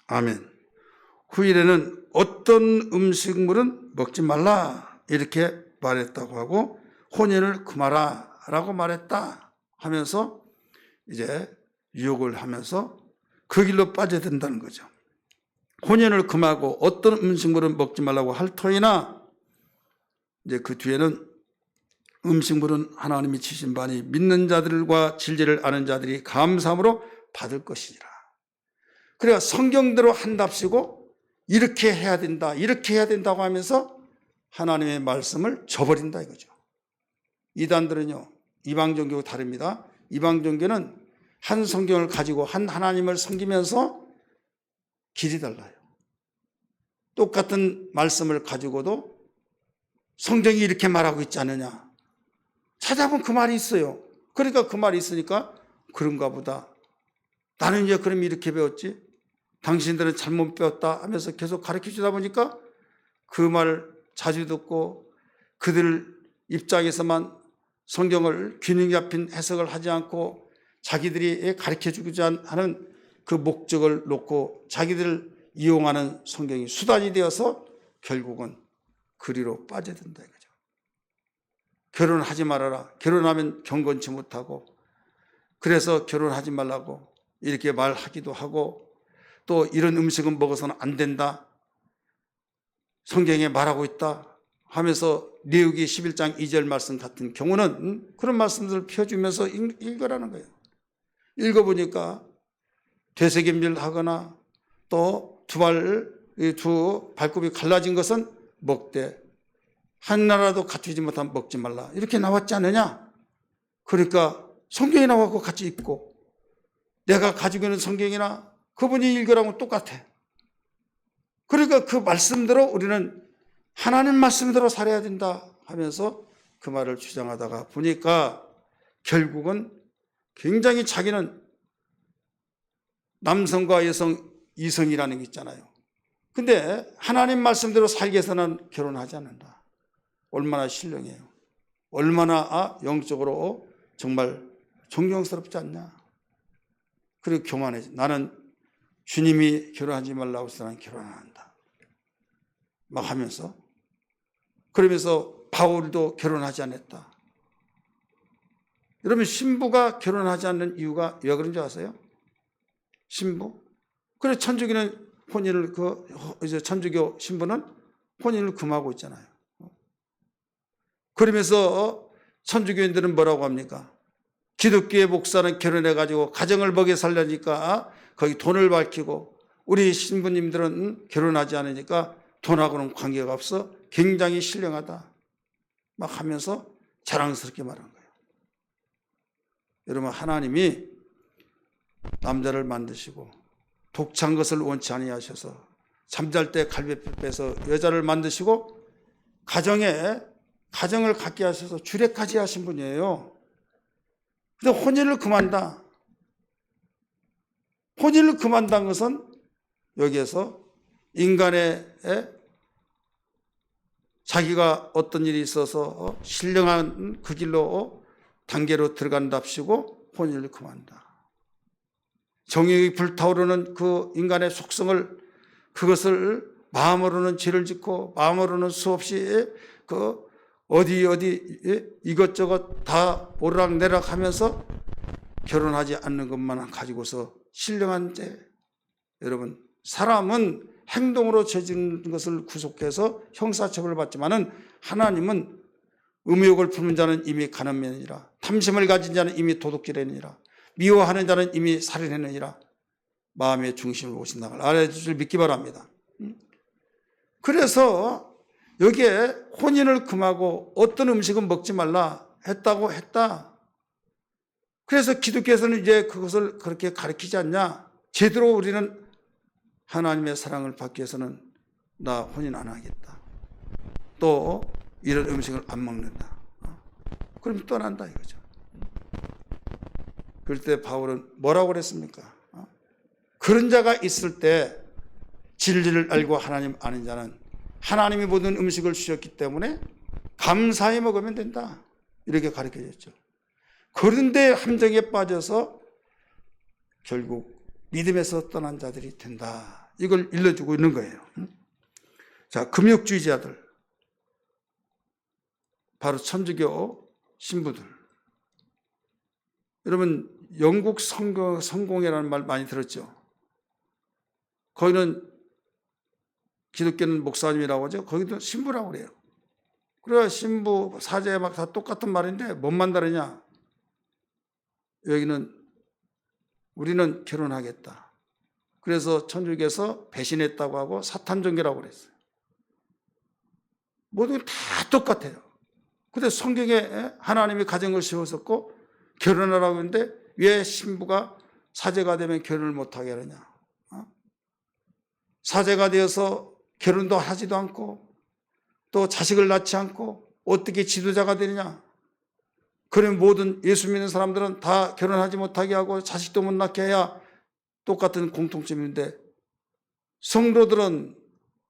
아멘. 후일에는 어떤 음식물은 먹지 말라 이렇게 말했다고 하고 혼인을 금하라 라고 말했다 하면서 이제 유혹을 하면서 그 길로 빠져야 된다는 거죠. 혼인을 금하고 어떤 음식물은 먹지 말라고 할 터이나 이제 그 뒤에는 음식물은 하나님이 치신 바니 믿는 자들과 진리를 아는 자들이 감사함으로 받을 것이니라. 그래야 성경대로 한답시고 이렇게 해야 된다, 이렇게 해야 된다고 하면서 하나님의 말씀을 저버린다 이거죠. 이단들은요, 이방 종교와 다릅니다. 이방 종교는 한 성경을 가지고 한 하나님을 섬기면서 길이 달라요. 똑같은 말씀을 가지고도 성경이 이렇게 말하고 있지 않느냐. 찾아보면 그 말이 있어요. 그러니까 그 말이 있으니까 그런가 보다. 나는 이제 그럼 이렇게 배웠지. 당신들은 잘못 배웠다 하면서 계속 가르쳐 주다 보니까 그 말을 자주 듣고 그들 입장에서만 성경을 균형 잡힌 해석을 하지 않고 자기들이 가르쳐 주고자 하는 그 목적을 놓고 자기들 이용하는 성경이 수단이 되어서 결국은 그리로 빠져든다 이거죠. 결혼하지 말아라. 결혼하면 경건치 못하고 그래서 결혼하지 말라고 이렇게 말하기도 하고 또 이런 음식은 먹어서는 안 된다. 성경에 말하고 있다 하면서 레위기 11장 2절 말씀 같은 경우는 그런 말씀들을 펴주면서 읽으라는 거예요. 읽어보니까 되새김질하거나 또 두 발굽이 갈라진 것은 먹되 하나라도 갖추지 못하면 먹지 말라 이렇게 나왔지 않느냐. 그러니까 성경이 나왔고 같이 읽고 내가 가지고 있는 성경이나 그분이 읽으라고 똑같아. 그러니까 그 말씀대로 우리는 하나님 말씀대로 살아야 된다 하면서 그 말을 주장하다가 보니까 결국은 굉장히 자기는 남성과 여성 이성이라는 게 있잖아요. 근데 하나님 말씀대로 살기 위해서는 결혼하지 않는다. 얼마나 신령해요. 얼마나 영적으로 정말 존경스럽지 않냐. 그리고 교만해지. 나는 주님이 결혼하지 말라고 해서 나는 결혼 안 한다. 막 하면서. 그러면서 바울도 결혼하지 않았다. 여러분 신부가 결혼하지 않는 이유가 왜 그런 줄 아세요? 신부? 그래 천주교는 혼인을 이제 천주교 신부는 혼인을 금하고 있잖아요. 그러면서 천주교인들은 뭐라고 합니까? 기독교의 목사는 결혼해가지고 가정을 먹여 살려니까 거기 돈을 밝히고 우리 신부님들은 결혼하지 않으니까 돈하고는 관계가 없어 굉장히 신령하다 막 하면서 자랑스럽게 말한 거예요. 여러분 하나님이 남자를 만드시고 독찬 것을 원치 아니하셔서 잠잘 때 갈비뼈 빼서 여자를 만드시고 가정을 갖게 하셔서 주례까지 하신 분이에요. 근데 혼인을 금한다. 혼인을 금한다는 것은 여기에서 인간의 자기가 어떤 일이 있어서 신령한 그 길로 단계로 들어간답시고 혼인을 금한다. 정욕이 불타오르는 그 인간의 속성을 그것을 마음으로는 죄를 짓고 마음으로는 수없이 어디 이것저것 다 오르락내락 하면서 결혼하지 않는 것만 가지고서 신령한 죄. 여러분 사람은 행동으로 저지른 것을 구속해서 형사처벌을 받지만은 하나님은 음욕을 품은 자는 이미 간음이니라. 탐심을 가진 자는 이미 도둑질하니라. 미워하는 자는 이미 살인했느니라. 마음의 중심을 보신다. 알아주실 믿기 바랍니다. 그래서 여기에 혼인을 금하고 어떤 음식은 먹지 말라 했다고 했다. 그래서 기독교에서는 이제 그것을 그렇게 가르치지 않냐. 제대로 우리는 하나님의 사랑을 받기 위해서는 나 혼인 안 하겠다. 또 이런 음식을 안 먹는다. 그럼 떠난다 이거죠. 그럴 때 바울은 뭐라고 그랬습니까? 그런 자가 있을 때 진리를 알고 하나님 아는 자는 하나님이 모든 음식을 주셨기 때문에 감사히 먹으면 된다. 이렇게 가르쳐줬죠. 그런데 함정에 빠져서 결국 믿음에서 떠난 자들이 된다. 이걸 일러주고 있는 거예요. 자, 금욕주의자들, 바로 천주교 신부들. 여러분, 영국 성공회라는 말 많이 들었죠? 거기는 기독교는 목사님이라고 하죠. 거기도 신부라고 그래요. 그래, 신부, 사제 막 다 똑같은 말인데 뭔만 다르냐? 여기는 우리는 결혼하겠다. 그래서 천주교에서 배신했다고 하고 사탄 종교라고 그랬어요. 모두 다 똑같아요. 근데 성경에 하나님이 가정을 세웠었고 결혼하라고 했는데 왜 신부가 사제가 되면 결혼을 못하게 하느냐? 사제가 되어서 결혼도 하지도 않고 또 자식을 낳지 않고 어떻게 지도자가 되느냐? 그러면 모든 예수 믿는 사람들은 다 결혼하지 못하게 하고 자식도 못 낳게 해야 똑같은 공통점인데 성도들은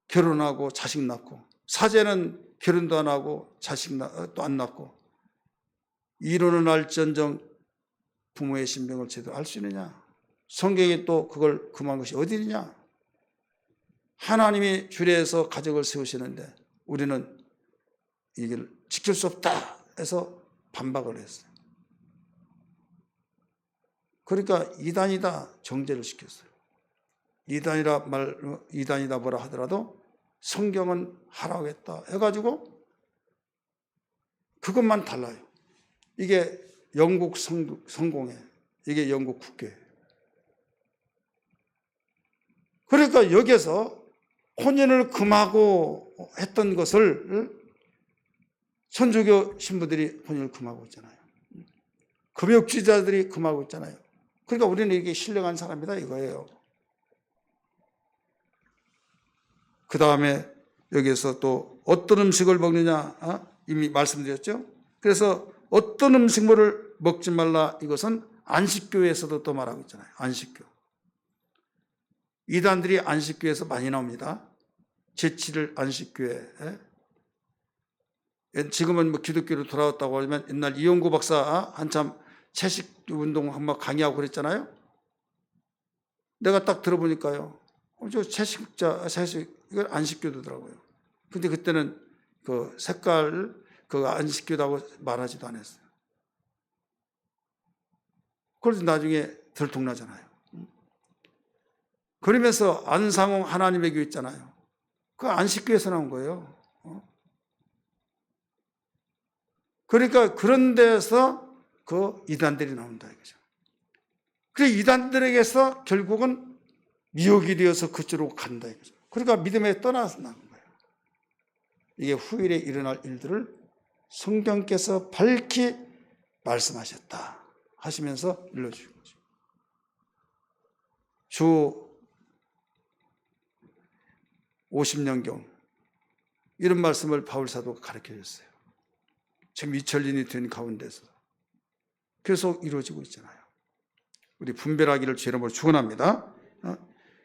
결혼하고 자식 낳고 사제는 결혼도 안 하고 자식도 안 낳고 이론은 알지언정 부모의 신병을 제대로 알 수 있느냐? 성경에 또 그걸 금한 것이 어디 있느냐? 하나님이 주례해서 가정을 세우시는데 우리는 이걸 지킬 수 없다 해서 반박을 했어요. 그러니까 이단이다 정죄를 시켰어요. 이단이다 뭐라 하더라도 성경은 하라고 했다 해가지고 그것만 달라요. 이게 영국 성공회, 이게 영국 국회. 그러니까 여기에서 혼인을 금하고 했던 것을 천주교 신부들이 혼인을 금하고 있잖아요. 금욕주의자들이 금하고 있잖아요. 그러니까 우리는 이게 신령한 사람이다 이거예요. 그 다음에 여기에서 또 어떤 음식을 먹느냐 이미 말씀드렸죠. 그래서 어떤 음식물을 먹지 말라 이것은 안식교에서도 또 말하고 있잖아요. 안식교. 이단들이 안식교에서 많이 나옵니다. 제7일 안식교회. 지금은 뭐 기독교로 돌아왔다고 하면 옛날 이용구 박사 한참 채식 운동 한번 강의하고 그랬잖아요. 내가 딱 들어보니까요. 저 채식 이건 안식교도더라고요. 근데 그때는 그 색깔 그 안식교다고 말하지도 않았어요. 그래서 나중에 들통나잖아요. 그러면서 안상홍 하나님의 교회 있잖아요. 그 안식교에서 나온 거예요. 그러니까 그런 데서 그 이단들이 나온다 이거죠. 그래서 이단들에게서 결국은 미혹이 되어서 그쪽으로 간다 이거죠. 그러니까 믿음에 떠나서 나온 거예요. 이게 후일에 일어날 일들을 성경께서 밝히 말씀하셨다 하시면서 일러주신 거죠. 주 50년경 이런 말씀을 바울 사도가 가르쳐 줬어요. 지금 2000년이 된 가운데서 계속 이루어지고 있잖아요. 우리 분별하기를 주 이름으로 축원합니다.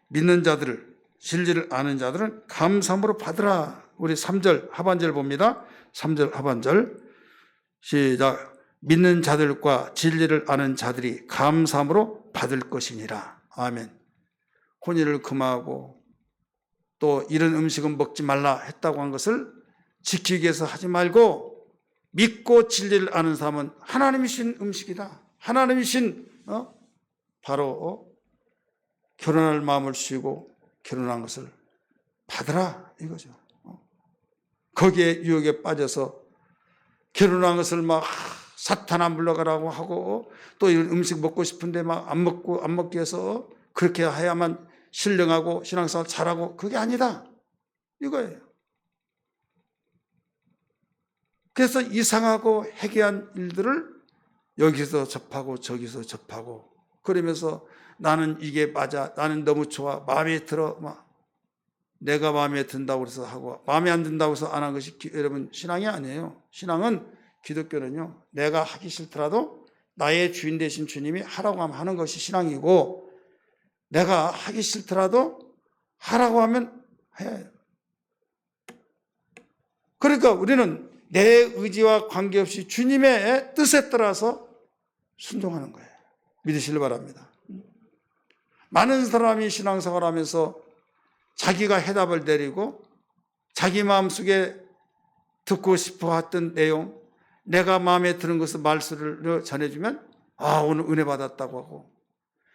믿는 자들을 진리를 아는 자들은 감사함으로 받으라. 우리 3절 하반절 봅니다. 3절 하반절 시작. 믿는 자들과 진리를 아는 자들이 감사함으로 받을 것이니라. 아멘. 혼인을 금하고 또 이런 음식은 먹지 말라 했다고 한 것을 지키기 위해서 하지 말고 믿고 진리를 아는 사람은 하나님이 신 음식이다. 하나님이 신 바로 결혼할 마음을 쉬고 결혼한 것을 받으라 이거죠. 거기에 유혹에 빠져서 결혼한 것을 막 사탄 안 불러가라고 하고 또 이런 음식 먹고 싶은데 막 안 먹기 위해서 그렇게 해야만 신령하고 신앙생활 잘하고 그게 아니다 이거예요. 그래서 이상하고 해괴한 일들을 여기서 접하고 저기서 접하고 그러면서 나는 이게 맞아, 나는 너무 좋아, 마음에 들어, 막 내가 마음에 든다고 해서 하고 마음에 안 든다고 해서 안 한 것이 여러분 신앙이 아니에요. 신앙은 기독교는요, 내가 하기 싫더라도 나의 주인 되신 주님이 하라고 하면 하는 것이 신앙이고 내가 하기 싫더라도 하라고 하면 해야 해요. 그러니까 우리는 내 의지와 관계없이 주님의 뜻에 따라서 순종하는 거예요. 믿으시길 바랍니다. 많은 사람이 신앙생활 하면서 자기가 해답을 내리고 자기 마음속에 듣고 싶어 했던 내용, 내가 마음에 드는 것을 말씀을 전해주면 오늘 은혜 받았다고 하고,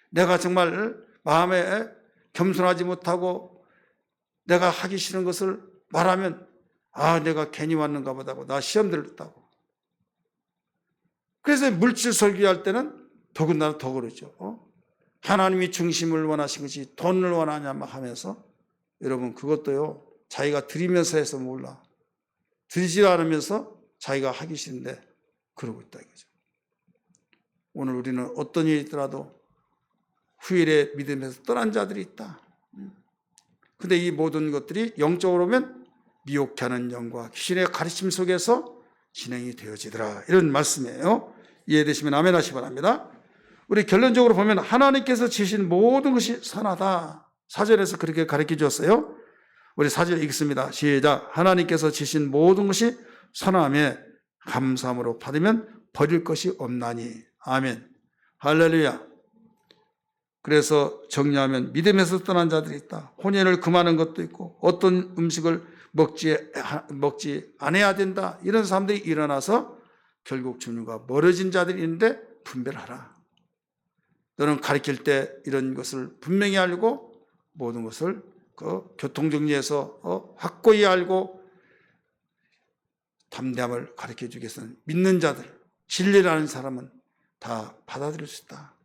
내가 정말 마음에 겸손하지 못하고 내가 하기 싫은 것을 말하면 내가 괜히 왔는가 보다고, 나 시험 들었다고. 그래서 물질 설교할 때는 더군다나 더 그러죠. 하나님이 중심을 원하신 것이 돈을 원하냐 막 하면서, 여러분 그것도요 자기가 드리면서 해서 몰라. 드리지 않으면서 자기가 하기 싫은데 그러고 있다 이거죠. 오늘 우리는 어떤 일이 있더라도 후일에 믿음에서 떠난 자들이 있다. 근데 이 모든 것들이 영적으로 보면 미혹케 하는 영과 귀신의 가르침 속에서 진행이 되어지더라, 이런 말씀이에요. 이해되시면 아멘 하시기 바랍니다. 우리 결론적으로 보면 하나님께서 지신 모든 것이 선하다. 사절에서 그렇게 가르쳐 주었어요. 우리 사절 읽습니다. 시작. 하나님께서 지신 모든 것이 선함에 감사함으로 받으면 버릴 것이 없나니. 아멘. 할렐루야. 그래서 정리하면 믿음에서 떠난 자들이 있다. 혼인을 금하는 것도 있고 어떤 음식을 먹지 않아야 된다, 이런 사람들이 일어나서 결국 주님과 멀어진 자들이 있는데 분별하라. 너는 가르칠 때 이런 것을 분명히 알고 모든 것을 교통정리해서 확고히 알고 담대함을 가르쳐 주겠으는 믿는 자들, 진리라는 사람은 다 받아들일 수 있다.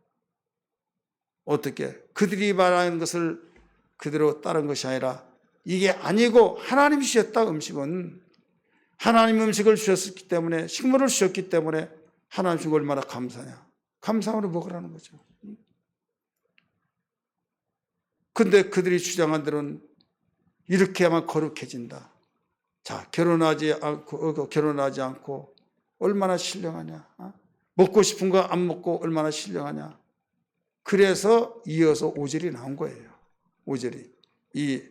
어떻게? 그들이 말하는 것을 그대로 따른 것이 아니라 이게 아니고 하나님이 주셨다. 음식은 하나님 음식을 주셨기 때문에, 식물을 주셨기 때문에 하나님 주고 얼마나 감사냐. 감사함으로 먹으라는 거죠. 근데 그들이 주장한 대로는 이렇게 하면 거룩해진다. 자, 결혼하지 않고 얼마나 신령하냐. 먹고 싶은 거 안 먹고 얼마나 신령하냐. 그래서 이어서 5절이 나온 거예요. 5절이. 이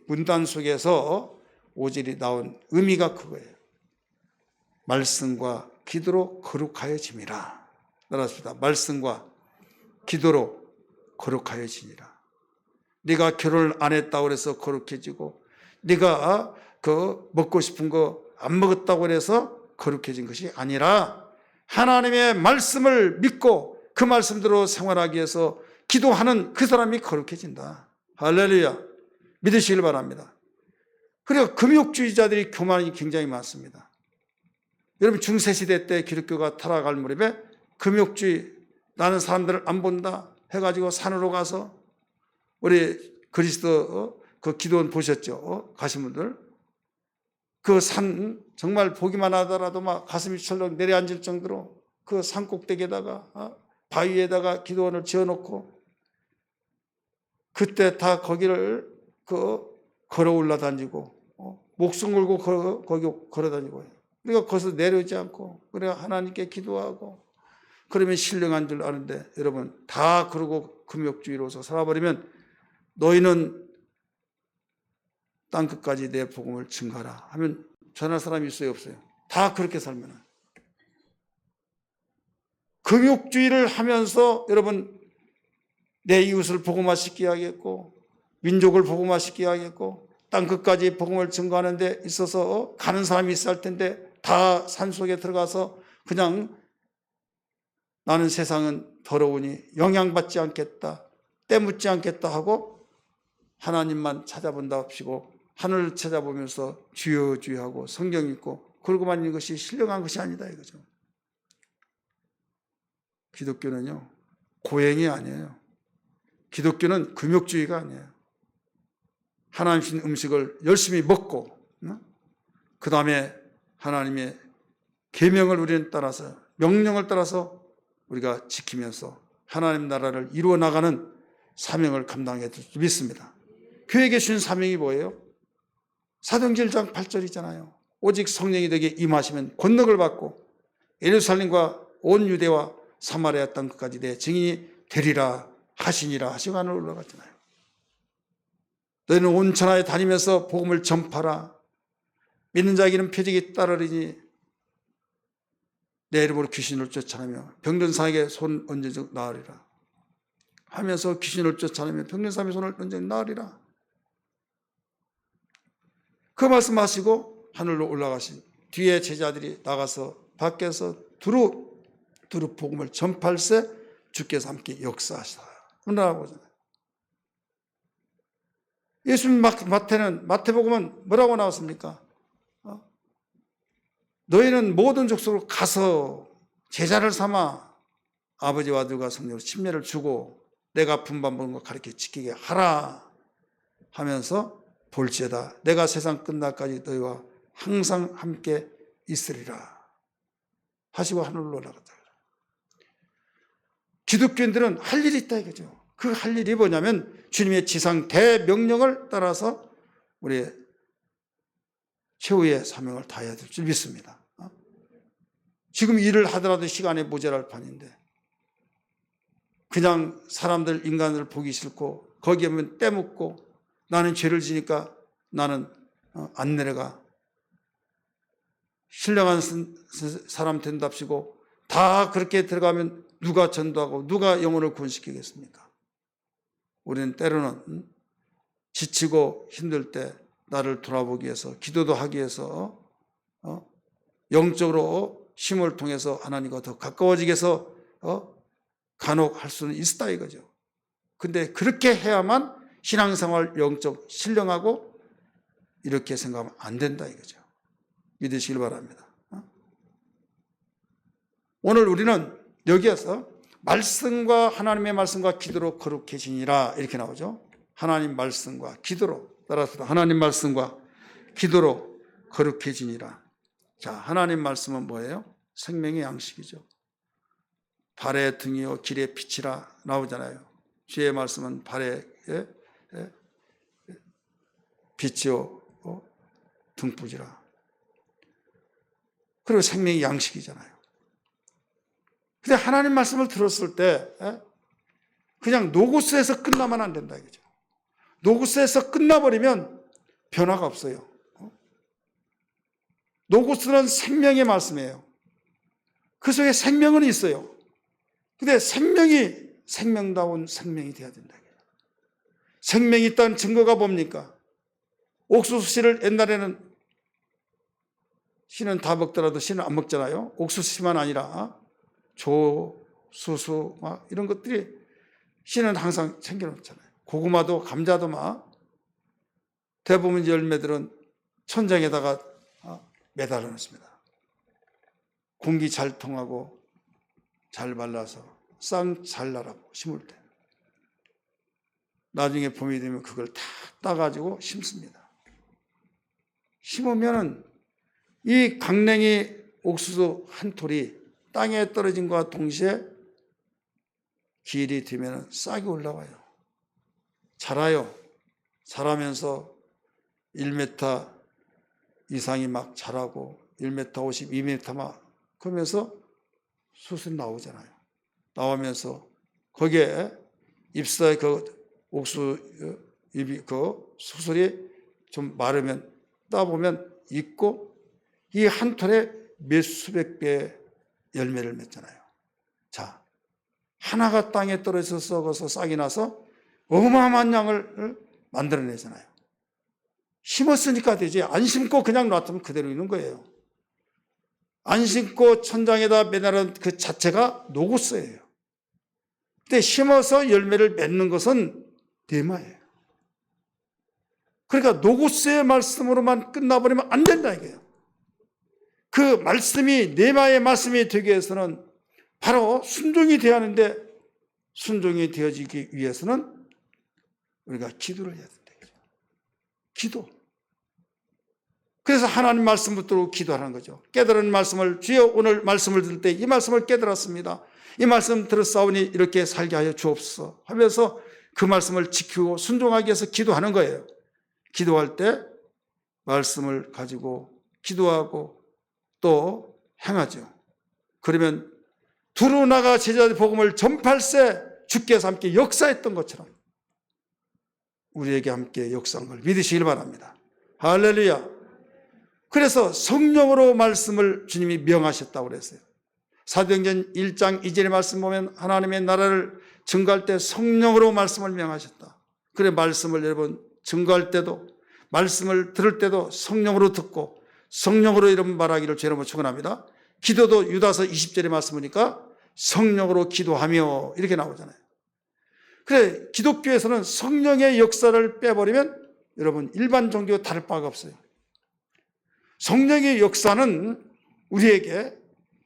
문단 속에서 5절이 나온 의미가 그거예요. 말씀과 기도로 거룩하여짐이라. 따라합시다. 말씀과 기도로 거룩하여지니라. 네가 결혼을 안 했다고 해서 거룩해지고, 네가 먹고 싶은 거 안 먹었다고 해서 거룩해진 것이 아니라 하나님의 말씀을 믿고 그 말씀대로 생활하기 위해서 기도하는 그 사람이 거룩해진다. 할렐루야. 믿으시길 바랍니다. 그리고 금욕주의자들이 교만이 굉장히 많습니다. 여러분 중세시대 때 기독교가 타락할 무렵에 금욕주의, 나는 사람들을 안 본다 해가지고 산으로 가서, 우리 그리스도 그 기도원 보셨죠? 가신 분들. 그 산 정말 보기만 하더라도 막 가슴이 철렁 내려앉을 정도로 그 산 꼭대기에다가 바위에다가 기도원을 지어놓고, 그때 다 거기를 걸어 올라다니고 목숨 걸고 거기 걸어 다니고, 그러니까 거기서 내려오지 않고 그래 하나님께 기도하고 그러면 신령한 줄 아는데, 여러분 다 그러고 금욕주의로서 살아버리면 너희는 땅끝까지 내 복음을 증가하라 하면 전할 사람이 있어요, 없어요? 다 그렇게 살면. 금욕주의를 하면서 여러분 내 이웃을 복음화시키게 하겠고, 민족을 복음화시키게 하겠고, 땅끝까지 복음을 증거하는 데 있어서 가는 사람이 있을 텐데 다 산속에 들어가서 그냥 나는 세상은 더러우니 영향받지 않겠다, 때묻지 않겠다 하고 하나님만 찾아본다 합시고 하늘을 찾아보면서 주여 주여 하고 성경 읽고 그러고만 있는 것이 신령한 것이 아니다 이거죠. 기독교는요 고행이 아니에요. 기독교는 금욕주의가 아니에요. 하나님 주신 음식을 열심히 먹고 그 다음에 하나님의 계명을 우리는 따라서, 명령을 따라서 우리가 지키면서 하나님 나라를 이루어 나가는 사명을 감당해야 될 줄 믿습니다. 교회에게 주신 사명이 뭐예요? 사도행전 1장 8절이잖아요. 오직 성령이 되게 임하시면 권능을 받고 예루살렘과 온 유대와 사마리아 땅끝까지 내 증인이 되리라 하시니라 하시고 하늘로 올라갔잖아요. 너희는 온 천하에 다니면서 복음을 전파라. 믿는 자에게는 표적이 따르리니 내 이름으로 귀신을 쫓아내며 병든 사에게 손 얹어 나으리라 하면서 귀신을 쫓아내며 병든 사람의 손을 얹어 나으리라. 그 말씀하시고 하늘로 올라가신 뒤에 제자들이 나가서 밖에서 두루 복음을 전팔세 주께서 함께 역사하시다. 그러잖아요. 예수님 마태복음은 뭐라고 나왔습니까? 너희는 모든 족속으로 가서 제자를 삼아 아버지와 아들과 성령으로 침례를 주고 내가 분반하는 것 가르쳐 지키게 하라 하면서 볼지어다 내가 세상 끝날까지 너희와 항상 함께 있으리라 하시고 하늘로 올라갔다. 기독교인들은 할 일이 있다 이거죠. 그 할 일이 뭐냐면 주님의 지상 대명령을 따라서 우리의 최후의 사명을 다해야 될 줄 믿습니다. 지금 일을 하더라도 시간이 모자랄 판인데 그냥 사람들 인간을 보기 싫고 거기에 보면 떼묻고 나는 죄를 지니까 나는 안 내려가 신령한 사람 된답시고 다 그렇게 들어가면 누가 전도하고 누가 영혼을 구원시키겠습니까? 우리는 때로는 지치고 힘들 때 나를 돌아보기 위해서 기도도 하기 위해서 영적으로 힘을 통해서 하나님과 더 가까워지기 위해서 간혹 할 수는 있다 이거죠. 근데 그렇게 해야만 신앙생활 영적 신령하고 이렇게 생각하면 안 된다 이거죠. 믿으시길 바랍니다. 오늘 우리는 여기에서 말씀과 하나님의 말씀과 기도로 거룩해지니라 이렇게 나오죠. 하나님 말씀과 기도로 따라서 하나님 말씀과 기도로 거룩해지니라. 자, 하나님 말씀은 뭐예요? 생명의 양식이죠. 발의 등이요 길의 빛이라 나오잖아요. 주의 말씀은 발의 빛이요 등불이라. 그리고 생명의 양식이잖아요. 근데 하나님 말씀을 들었을 때 그냥 노고스에서 끝나면 안 된다 이거죠. 노고스에서 끝나버리면 변화가 없어요. 노고스는 생명의 말씀이에요. 그 속에 생명은 있어요. 근데 생명이 생명다운 생명이 돼야 된다. 생명이 있다는 증거가 뭡니까? 옥수수 씨를 옛날에는 씨는 다 먹더라도 씨는 안 먹잖아요. 옥수수 씨만 아니라 조, 수수 이런 것들이 씨는 항상 챙겨놓잖아요. 고구마도 감자도 대부분 열매들은 천장에다가 매달아 놓습니다. 공기 잘 통하고 잘 발라서 쌍 잘 나라고 심을 때 나중에 봄이 되면 그걸 다 따가지고 심습니다. 심으면은 이 강냉이 옥수수 한 톨이 땅에 떨어진과 동시에 길이 되면 싹이 올라와요. 자라요. 자라면서 1m 이상이 막 자라고 1m 50, 2m 막 그러면서 수술이 나오잖아요. 나오면서 거기에 잎사이 그 옥수 잎이 그 수술이 좀 마르면 따보면 있고 이 한 톨에 몇 수백 개의 열매를 맺잖아요. 자, 하나가 땅에 떨어져서 썩어서 싹이 나서 어마어마한 양을 만들어내잖아요. 심었으니까 되지 안 심고 그냥 놔두면 그대로 있는 거예요. 안 심고 천장에다 매달은 그 자체가 노고스예요. 근데 심어서 열매를 맺는 것은 데마예요. 그러니까 노고스의 말씀으로만 끝나버리면 안 된다 이게요. 그 말씀이 데마의 말씀이 되기 위해서는 바로 순종이 되어야 하는데 순종이 되어지기 위해서는 우리가 기도를 해야 된다. 기도. 그래서 하나님 말씀 붙들고 기도하는 거죠. 깨달은 말씀을 주여 오늘 말씀을 들을 때 이 말씀을 깨달았습니다. 이 말씀 들었사오니 이렇게 살게 하여 주옵소서 하면서 그 말씀을 지키고 순종하기 위해서 기도하는 거예요. 기도할 때 말씀을 가지고 기도하고 또 행하죠. 그러면 두루 나가 제자들 복음을 전팔세 주께서 함께 역사했던 것처럼 우리에게 함께 역사한 걸 믿으시길 바랍니다. 할렐루야. 그래서 성령으로 말씀을 주님이 명하셨다고 그랬어요. 사도행전 1장 2절의 말씀 보면 하나님의 나라를 증거할 때 성령으로 말씀을 명하셨다. 그래 말씀을 여러분 증거할 때도 말씀을 들을 때도 성령으로 듣고 성령으로 이런 말하기를 주의 이름으로 축원합니다. 기도도 유다서 20절의 말씀이니까 성령으로 기도하며 이렇게 나오잖아요. 그래, 기독교에서는 성령의 역사를 빼버리면 여러분 일반 종교와 다를 바가 없어요. 성령의 역사는 우리에게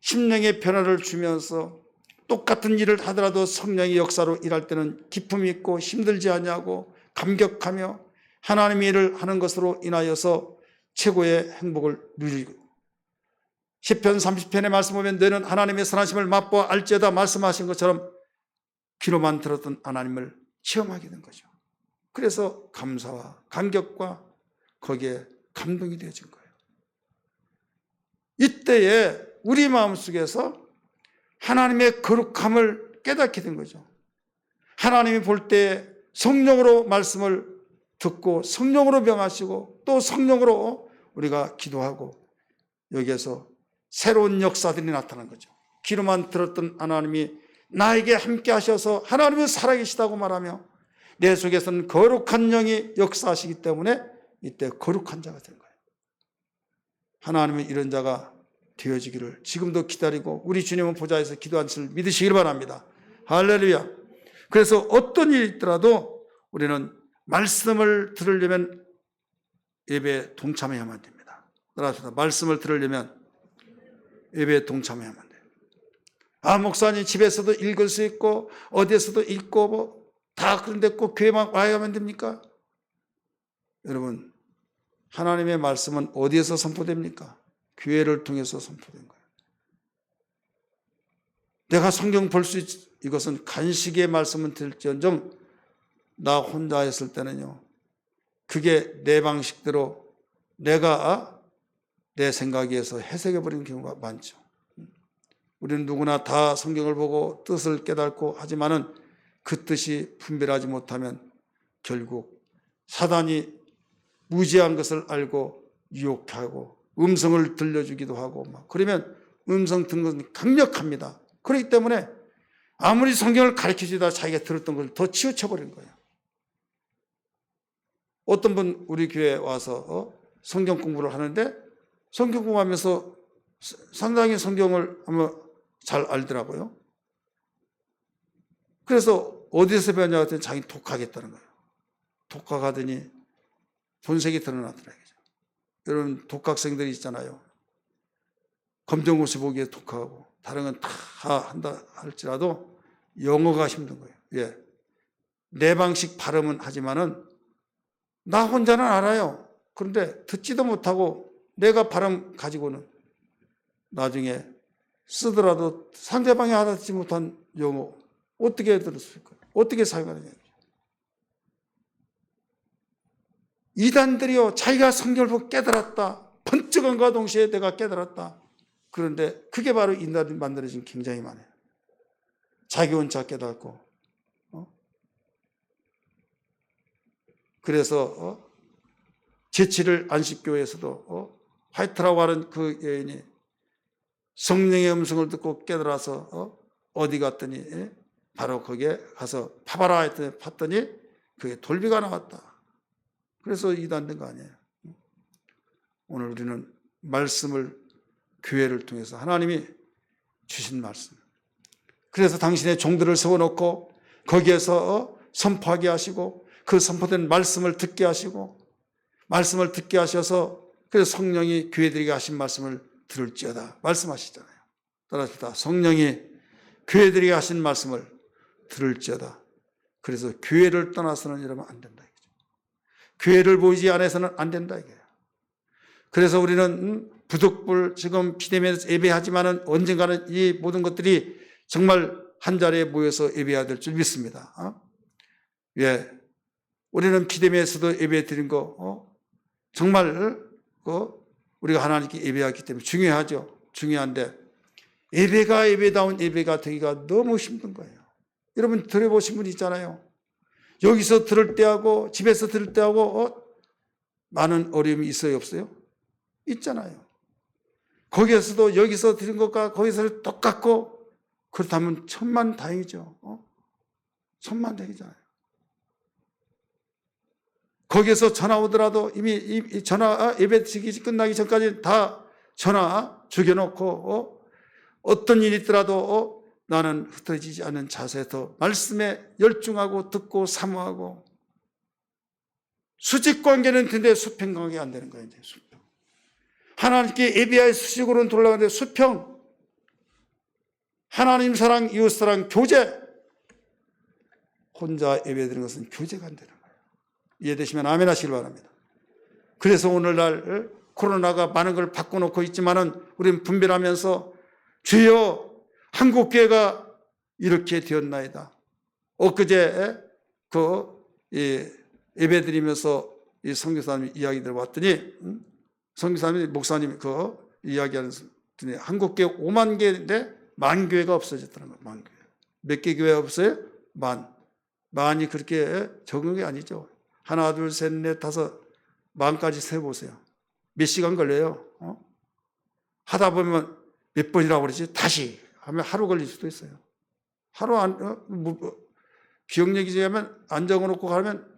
심령의 변화를 주면서 똑같은 일을 하더라도 성령의 역사로 일할 때는 기쁨이 있고 힘들지 않냐고 감격하며 하나님의 일을 하는 것으로 인하여서 최고의 행복을 누리고, 시편 30편의 말씀 보면 너는 하나님의 선하심을 맛보아 알지어다 말씀하신 것처럼 귀로만 들었던 하나님을 체험하게 된 거죠. 그래서 감사와 감격과 거기에 감동이 되어진 거예요. 이때에 우리 마음속에서 하나님의 거룩함을 깨닫게 된 거죠. 하나님이 볼 때 성령으로 말씀을 듣고 성령으로 명하시고 또 성령으로 우리가 기도하고 여기에서 새로운 역사들이 나타난 거죠. 귀로만 들었던 하나님이 나에게 함께 하셔서 하나님은 살아계시다고 말하며 내 속에서는 거룩한 영이 역사하시기 때문에 이때 거룩한 자가 된 거예요. 하나님은 이런 자가 되어지기를 지금도 기다리고 우리 주님은 보좌에서 기도하는 것을 믿으시길 바랍니다. 할렐루야. 그래서 어떤 일이 있더라도 우리는 말씀을 들으려면 예배에 동참해야만 됩니다. 따라서 말씀을 들으려면 예배에 동참해야만 돼요. 아, 목사님 집에서도 읽을 수 있고 어디에서도 읽고 뭐 다 그런데 꼭 교회만 와야만 됩니까? 여러분, 하나님의 말씀은 어디에서 선포됩니까? 교회를 통해서 선포된 거예요. 내가 성경 볼 수 이것은 간식의 말씀은 들을지언정 나 혼자 했을 때는요, 그게 내 방식대로 내가 내 생각에 의해서 해석해버리는 경우가 많죠. 우리는 누구나 다 성경을 보고 뜻을 깨닫고 하지만은 그 뜻이 분별하지 못하면 결국 사단이 무지한 것을 알고 유혹하고 음성을 들려주기도 하고 막 그러면 음성 듣는 것은 강력합니다. 그렇기 때문에 아무리 성경을 가르쳐주다 자기가 들었던 걸 더 치우쳐버린 거예요. 어떤 분 우리 교회에 와서 성경 공부를 하는데 성경 공부하면서 상당히 성경을 아마 잘 알더라고요. 그래서 어디서 배웠냐 했더니 자기 독학했다는 거예요. 독학하더니 본색이 드러나더라고요. 여러분 독학생들이 있잖아요. 검정고시 보기에 독학하고 다른 건 다 한다 할지라도 영어가 힘든 거예요. 예. 내 방식 발음은 하지만은 나 혼자는 알아요. 그런데 듣지도 못하고 내가 발음 가지고는 나중에 쓰더라도 상대방이 알아듣지 못한 영어 어떻게 들었을까요? 어떻게 사용하느냐. 이단들이요, 자기가 성경을 보고 깨달았다. 번쩍한과 동시에 내가 깨달았다. 그런데 그게 바로 이단이 만들어진 굉장히 많아요. 자기 혼자 깨닫고. 그래서 제7일 안식교회에서도 화이트라고 하는 그 여인이 성령의 음성을 듣고 깨달아서 어디 갔더니 바로 거기에 가서 파봐라 했더니 봤더니 그게 돌비가 나왔다. 그래서 이단된 거 아니에요. 오늘 우리는 말씀을 교회를 통해서 하나님이 주신 말씀. 그래서 당신의 종들을 세워놓고 거기에서 선포하게 하시고 그 선포된 말씀을 듣게 하시고 말씀을 듣게 하셔서 그래서 성령이 교회들에게 하신 말씀을 들을지어다 말씀하시잖아요. 따라합시다. 성령이 교회들에게 하신 말씀을 들을지어다. 그래서 교회를 떠나서는 여러분 안 된다. 교회를 보이지 않아서는 안 된다 이거예요. 그래서 우리는 부득불 지금 비대면에서 예배하지만은 언젠가는 이 모든 것들이 정말 한 자리에 모여서 예배해야 될 줄 믿습니다. 예, 우리는 비대면에서도 예배 드린 거 정말 우리가 하나님께 예배하기 때문에 중요하죠. 중요한데 예배가 예배다운 예배가 되기가 너무 힘든 거예요. 여러분 들어보신 분 있잖아요. 여기서 들을 때하고 집에서 들을 때하고 많은 어려움이 있어요, 없어요? 있잖아요. 거기에서도 여기서 들은 것과 거기서 똑같고 그렇다면 천만다행이죠. 천만다행이잖아요. 거기에서 전화 오더라도 이미 이 전화 예배 드리기 끝나기 전까지 다 전화 죽여놓고 어떤 일이 있더라도 나는 흩어지지 않는 자세에서 말씀에 열중하고 듣고 사모하고 수직 관계는 되는데 수평 관계가 안 되는 거예요. 이제 수평. 하나님께 예배의 수직으로는 돌아가는데 수평. 하나님 사랑, 이웃 사랑, 교제. 혼자 예배드리는 것은 교제가 안 되는 거예요. 이해되시면 아멘 하시길 바랍니다. 그래서 오늘날 코로나가 많은 걸 바꿔놓고 있지만은 우리는 분별하면서 주여 한국교회가 이렇게 되었나이다. 엊그제 예배드리면서 이 선교사님 이야기 들어봤더니 선교사님이 목사님이 이야기하는 한국교회 5만 개인데 10,000교회가 없어졌다는 거예요. 10,000교회. 몇 개 교회 없어요? 만이 그렇게 적은 게 아니죠. 하나, 둘, 셋, 넷, 다섯, 10,000까지 세보세요. 몇 시간 걸려요? 하다 보면 몇 번이라고 그러지? 다시 하면 하루 걸릴 수도 있어요. 하루 기억력이 되면 안 적어놓고 가면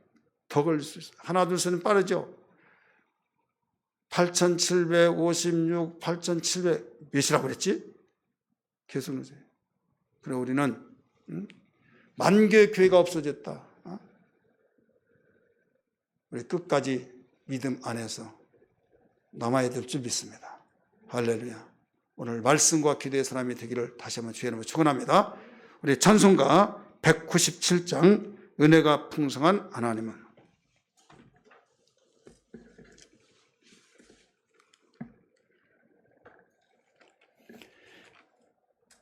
더 걸릴 수 있어요. 하나, 둘, 셋은 빠르죠. 8,756, 8,700 몇이라고 그랬지? 계속 그러세요. 그래 우리는 10,000개의 교회가 없어졌다. 우리 끝까지 믿음 안에서 남아야 될 줄 믿습니다. 할렐루야. 오늘 말씀과 기도의 사람이 되기를 다시 한번 주의 이름으로 축원합니다. 우리 찬송가 197장 은혜가 풍성한 하나님은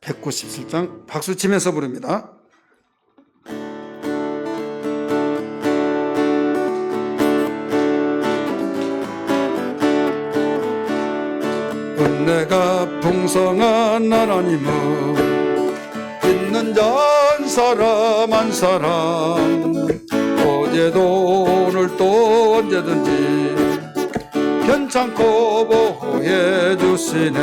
197장 박수 치면서 부릅니다. 은혜가 풍성한 하나님은 있는 자 한 사람 한 사람 어제도 오늘도 언제든지 괜찮고 보호해 주시네.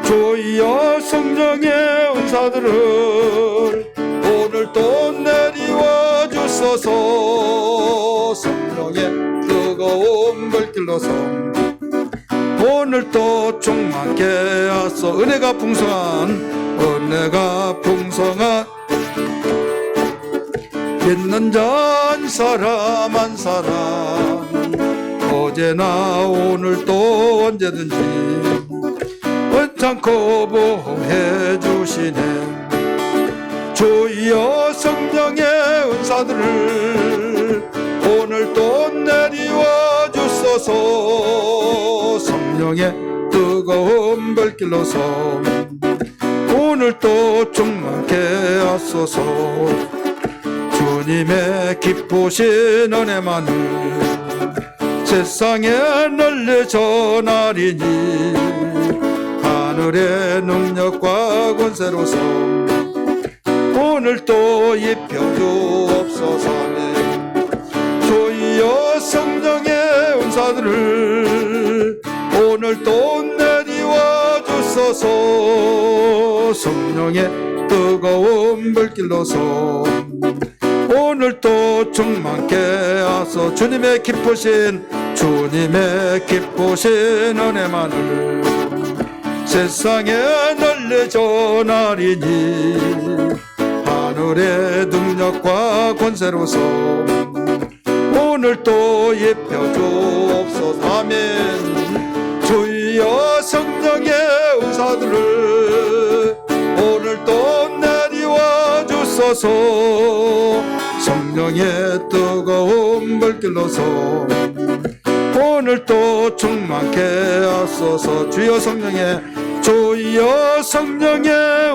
주여 성령의 은사들을 오늘도 내리와 주소서. 성령의 뜨거운 불길로서 오늘도 충만케 하소. 은혜가 풍성한 믿는 자 한 사람 한 사람 어제나 오늘도 언제든지 괜찮고 보호해 주시네. 주여 성령의 은사들을 오늘도 내리와 주소서. 성령의 뜨거운 불길로서 오늘도 충만케 하소서. 주님의 기쁘신 은혜만을 세상에 널리 전하리니 하늘의 능력과 권세로서 오늘도 입혀주옵소서. 주여 성령의 은사들을 오늘도 내리와 주소서. 성령의 뜨거운 불길로서 오늘도 충만케 하소. 주님의 기쁘신 은혜만을 세상에 널리 전하리니 하늘의 능력과 권세로서 오늘도 입혀주옵소서. 아멘. 주여 성령의 은사들을 오늘도 내리와 주소서. 성령의 뜨거운 불길로서 오늘도 충만케 하소서. 주여 성령의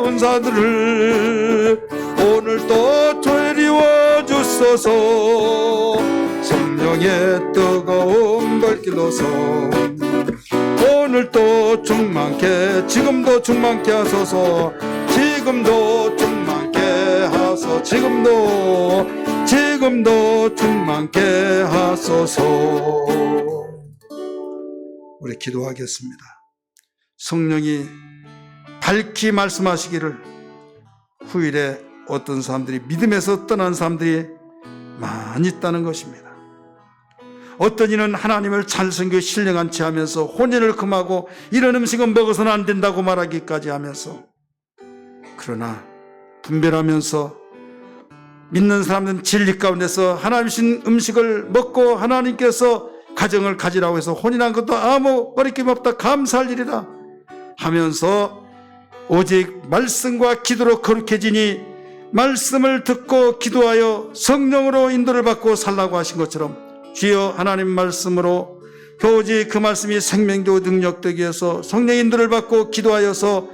은사들을 오늘도 되리워 주소서. 성령의 뜨거운 불길로서 오늘도 충만케 지금도 충만케 하소서. 지금도 충만케 하소서. 지금도 충만케 하소서. 우리 기도하겠습니다. 성령이 밝히 말씀하시기를 후일에 어떤 사람들이 믿음에서 떠난 사람들이 많이 있다는 것입니다. 어떤 이는 하나님을 잘생겨 신령한 채 하면서 혼인을 금하고 이런 음식은 먹어서는 안 된다고 말하기까지 하면서, 그러나 분별하면서 믿는 사람들은 진리 가운데서 하나님 주신 음식을 먹고 하나님께서 가정을 가지라고 해서 혼인한 것도 아무 어림짐 없다, 감사할 일이다 하면서 오직 말씀과 기도로 거룩해지니 말씀을 듣고 기도하여 성령으로 인도를 받고 살라고 하신 것처럼 주여 하나님 말씀으로 오직 그 말씀이 생명되고 능력되기 위해서 성령 인도를 받고 기도하여서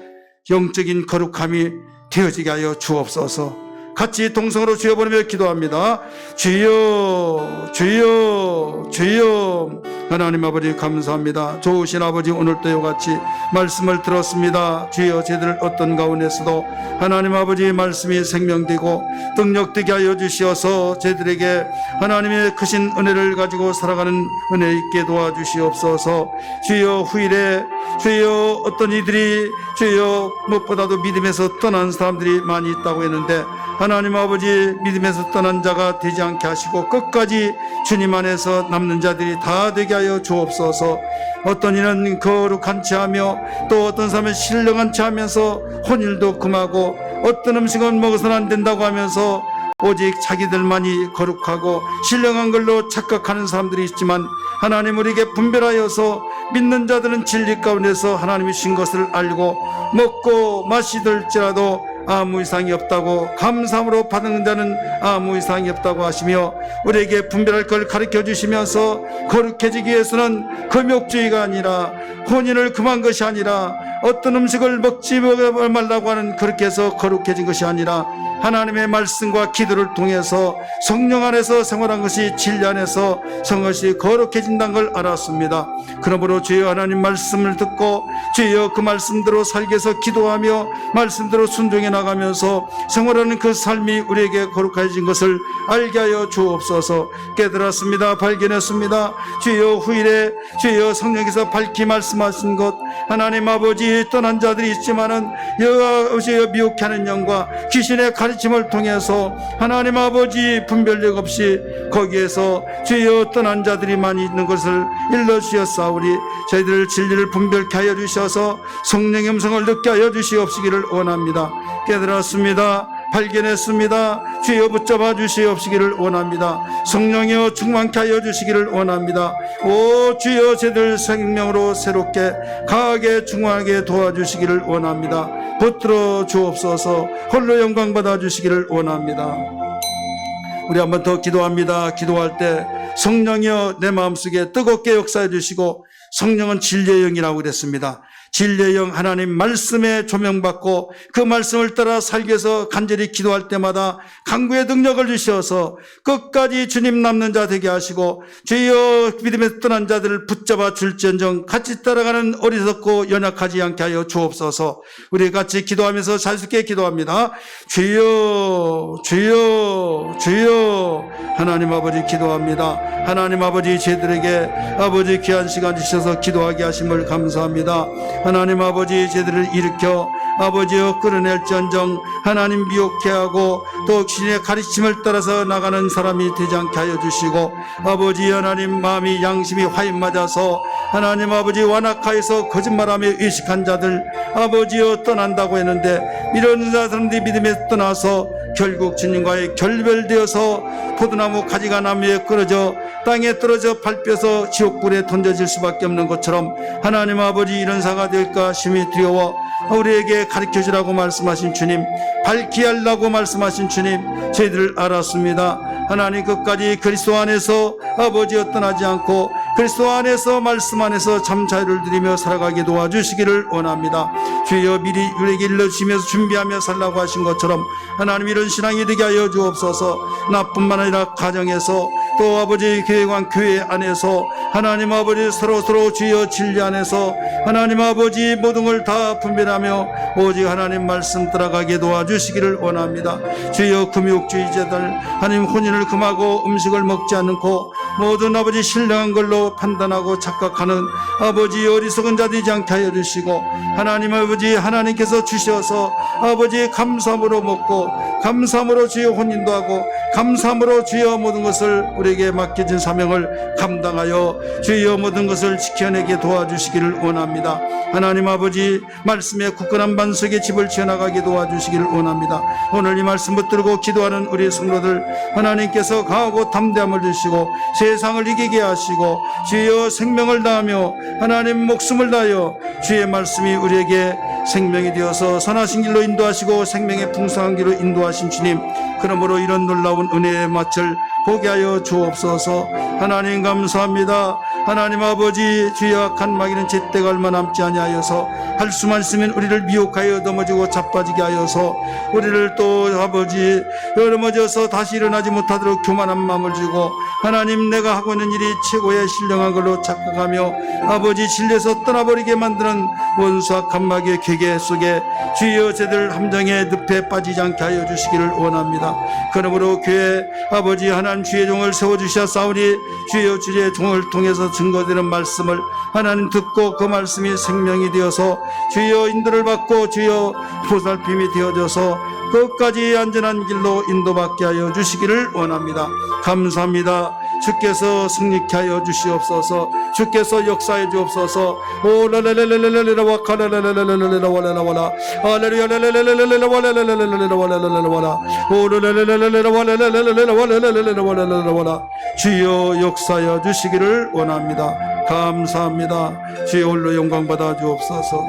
영적인 거룩함이 되어지게 하여 주옵소서. 같이 동성으로 주여 부르며 기도합니다. 주여 주여 주여. 하나님 아버지 감사합니다. 좋으신 아버지, 오늘도 이와 같이 말씀을 들었습니다. 주여 저희들 어떤 가운데서도 하나님 아버지 말씀이 생명되고 능력되게 하여 주시어서 저희들에게 하나님의 크신 은혜를 가지고 살아가는 은혜 있게 도와주시옵소서. 주여 후일에 주여 어떤 이들이 주여 무엇보다도 믿음에서 떠난 사람들이 많이 있다고 했는데 하나님 아버지 믿음에서 떠난 자가 되지 않게 하시고 끝까지 주님 안에서 남는 자들이 다 되게 하여 주옵소서. 어떤 이는 거룩한 채 하며 또 어떤 사람은 신령한 채 하면서 혼일도 금하고 어떤 음식은 먹어서는 안 된다고 하면서 오직 자기들만이 거룩하고 신령한 걸로 착각하는 사람들이 있지만 하나님 우리에게 분별하여서 믿는 자들은 진리 가운데서 하나님이 주신 것을 알고 먹고 마시들지라도 아무 이상이 없다고, 감사함으로 받는 자는 아무 이상이 없다고 하시며 우리에게 분별할 걸 가르쳐 주시면서 거룩해지기 위해서는 금욕주의가 아니라 혼인을 금한 것이 아니라 어떤 음식을 먹지 말라고 하는 그렇게 해서 거룩해진 것이 아니라 하나님의 말씀과 기도를 통해서 성령 안에서 생활한 것이 진리 안에서 성것이 거룩해진다는 걸 알았습니다. 그러므로 주여 하나님 말씀을 듣고 주여 그 말씀대로 살기 위해서 기도하며 말씀대로 순종해 나가면서 생활하는 그 삶이 우리에게 거룩해진 것을 알게 하여 주옵소서. 깨달았습니다. 발견했습니다. 주여 후일에 주여 성령께서 밝히 말씀하신 것, 하나님 아버지 떠난 자들이 있지만은 여호와 미혹해 하는 영과 귀신의 가르침을 통해서 하나님 아버지 분별력 없이 거기에서 주여 떠난 자들이 많이 있는 것을 일러주셨사오니 저희들 진리를 분별케 하여 주셔서 성령의 음성을 듣게 하여 주시옵시기를 원합니다. 깨달았습니다. 발견했습니다. 주여 붙잡아 주시옵시기를 원합니다. 성령이여 충만케 하여 주시기를 원합니다. 오 주여 저희들 생명으로 새롭게 강하게 충만하게 도와주시기를 원합니다. 붙들어 주옵소서. 홀로 영광 받아 주시기를 원합니다. 우리 한번 더 기도합니다. 기도할 때 성령이여 내 마음속에 뜨겁게 역사해 주시고, 성령은 진리의 영이라고 그랬습니다. 진리의 영 하나님 말씀에 조명받고 그 말씀을 따라 살기 위해서 간절히 기도할 때마다 강구의 능력을 주셔서 끝까지 주님 남는 자 되게 하시고 주여 믿음에 떠난 자들을 붙잡아 줄지언정 같이 따라가는 어리석고 연약하지 않게 하여 주옵소서. 우리 같이 기도하면서 자유롭게 기도합니다. 주여 주여 주여. 하나님 아버지 기도합니다. 하나님 아버지 저희들에게 아버지 귀한 시간 주셔서 기도하게 하심을 감사합니다. 하나님 아버지 저희들을 일으켜 아버지여 끌어낼지언정 하나님 미혹해 하고 또 신의 가르침을 따라서 나가는 사람이 되지 않게 하여 주시고, 아버지 하나님 마음이 양심이 화인 맞아서 하나님 아버지 완악하여서 거짓말하며 의식한 자들 아버지여 떠난다고 했는데 이런 사람들이 믿음에 떠나서 결국 주님과의 결별되어서 포도나무 가지가 나무에 끊어져 땅에 떨어져 밟혀서 지옥불에 던져질 수밖에 없는 것처럼 하나님 아버지 이런 사가 될까 심히 두려워 우리에게 가르쳐주라고 말씀하신 주님, 밝히 하려고 말씀하신 주님, 저희들을 알았습니다. 하나님 끝까지 그리스도 안에서 아버지여 떠나지 않고 그리스도 안에서 말씀 안에서 참 자유를 누리며 살아가게 도와주시기를 원합니다. 주여 미리 우리에게 일러주시면서 준비하며 살라고 하신 것처럼 하나님 이런 신앙이 되게 하여 주옵소서. 나뿐만 아니라 가정에서 또 아버지 교회 안에서 하나님 아버지 서로 주여 진리 안에서 하나님 아버지 모든 걸 다 분별하며 오직 하나님 말씀 따라가게 도와주시기를 원합니다. 주여 금욕주의자들 하나님 혼인을 금하고 음식을 먹지 않고 모든 아버지 신령한 걸로 판단하고 착각하는 아버지 어리석은 자 되지 않게 하여 주시고, 하나님 아버지 하나님께서 주셔서 아버지 감사함으로 먹고 감사함으로 주여 혼인도 하고 감사함으로 주여 모든 것을 우리에게 맡겨진 사명을 감당하여 주여 모든 것을 지켜내게 도와주시기를 원합니다. 하나님 아버지, 말씀에 굳건한 반석의 집을 지어나가게 도와주시기를 원합니다. 오늘 이 말씀 붙들고 기도하는 우리 성도들, 하나님께서 강하고 담대함을 주시고 세상을 이기게 하시고 주여 생명을 다하며 하나님 목숨을 다하여 주의 말씀이 우리에게 생명이 되어서 선하신 길로 인도하시고 생명의 풍성한 길로 인도하신 주님, 그러므로 이런 놀라운 은혜의 맛을 보게 하여 주옵소서. 하나님 감사합니다. 하나님 아버지, 주의 악한 마귀는 제때가 얼마 남지 아니하여서 할 수만 있으면 우리를 미혹하여 넘어지고 자빠지게 하여서 우리를 또 아버지 넘어져서 다시 일어나지 못하도록 교만한 마음을 주고, 하나님 내가 하고 있는 일이 최고의 신령한 걸로 착각하며 아버지 진리에서 떠나버리게 만드는 원수 악한 마귀의 계계 속에 주여 저들 함정의 늪에 빠지지 않게 하여 주시기를 원합니다. 그러므로 교회 아버지 하나님 주의 종을 세워주셨사오니 주여 주의 종을 통해서 증거되는 말씀을 하나님 듣고 그 말씀이 생명이 되어서 주여 인도를 받고 주여 보살핌이 되어져서 끝까지 안전한 길로 인도받게 하여 주시기를 원합니다. 감사합니다. 주께서 승리케 하여 주시옵소서. 주께서 역사해 주옵소서. 오라라라라라라라 카라라라라라라라라라 할렐루야라라라라라라라라라라라라라 오라라라라라라라라라라라라라라라 주여 역사하여 주시기를 원합니다. 감사합니다. 주여 홀로 영광 받아 주옵소서.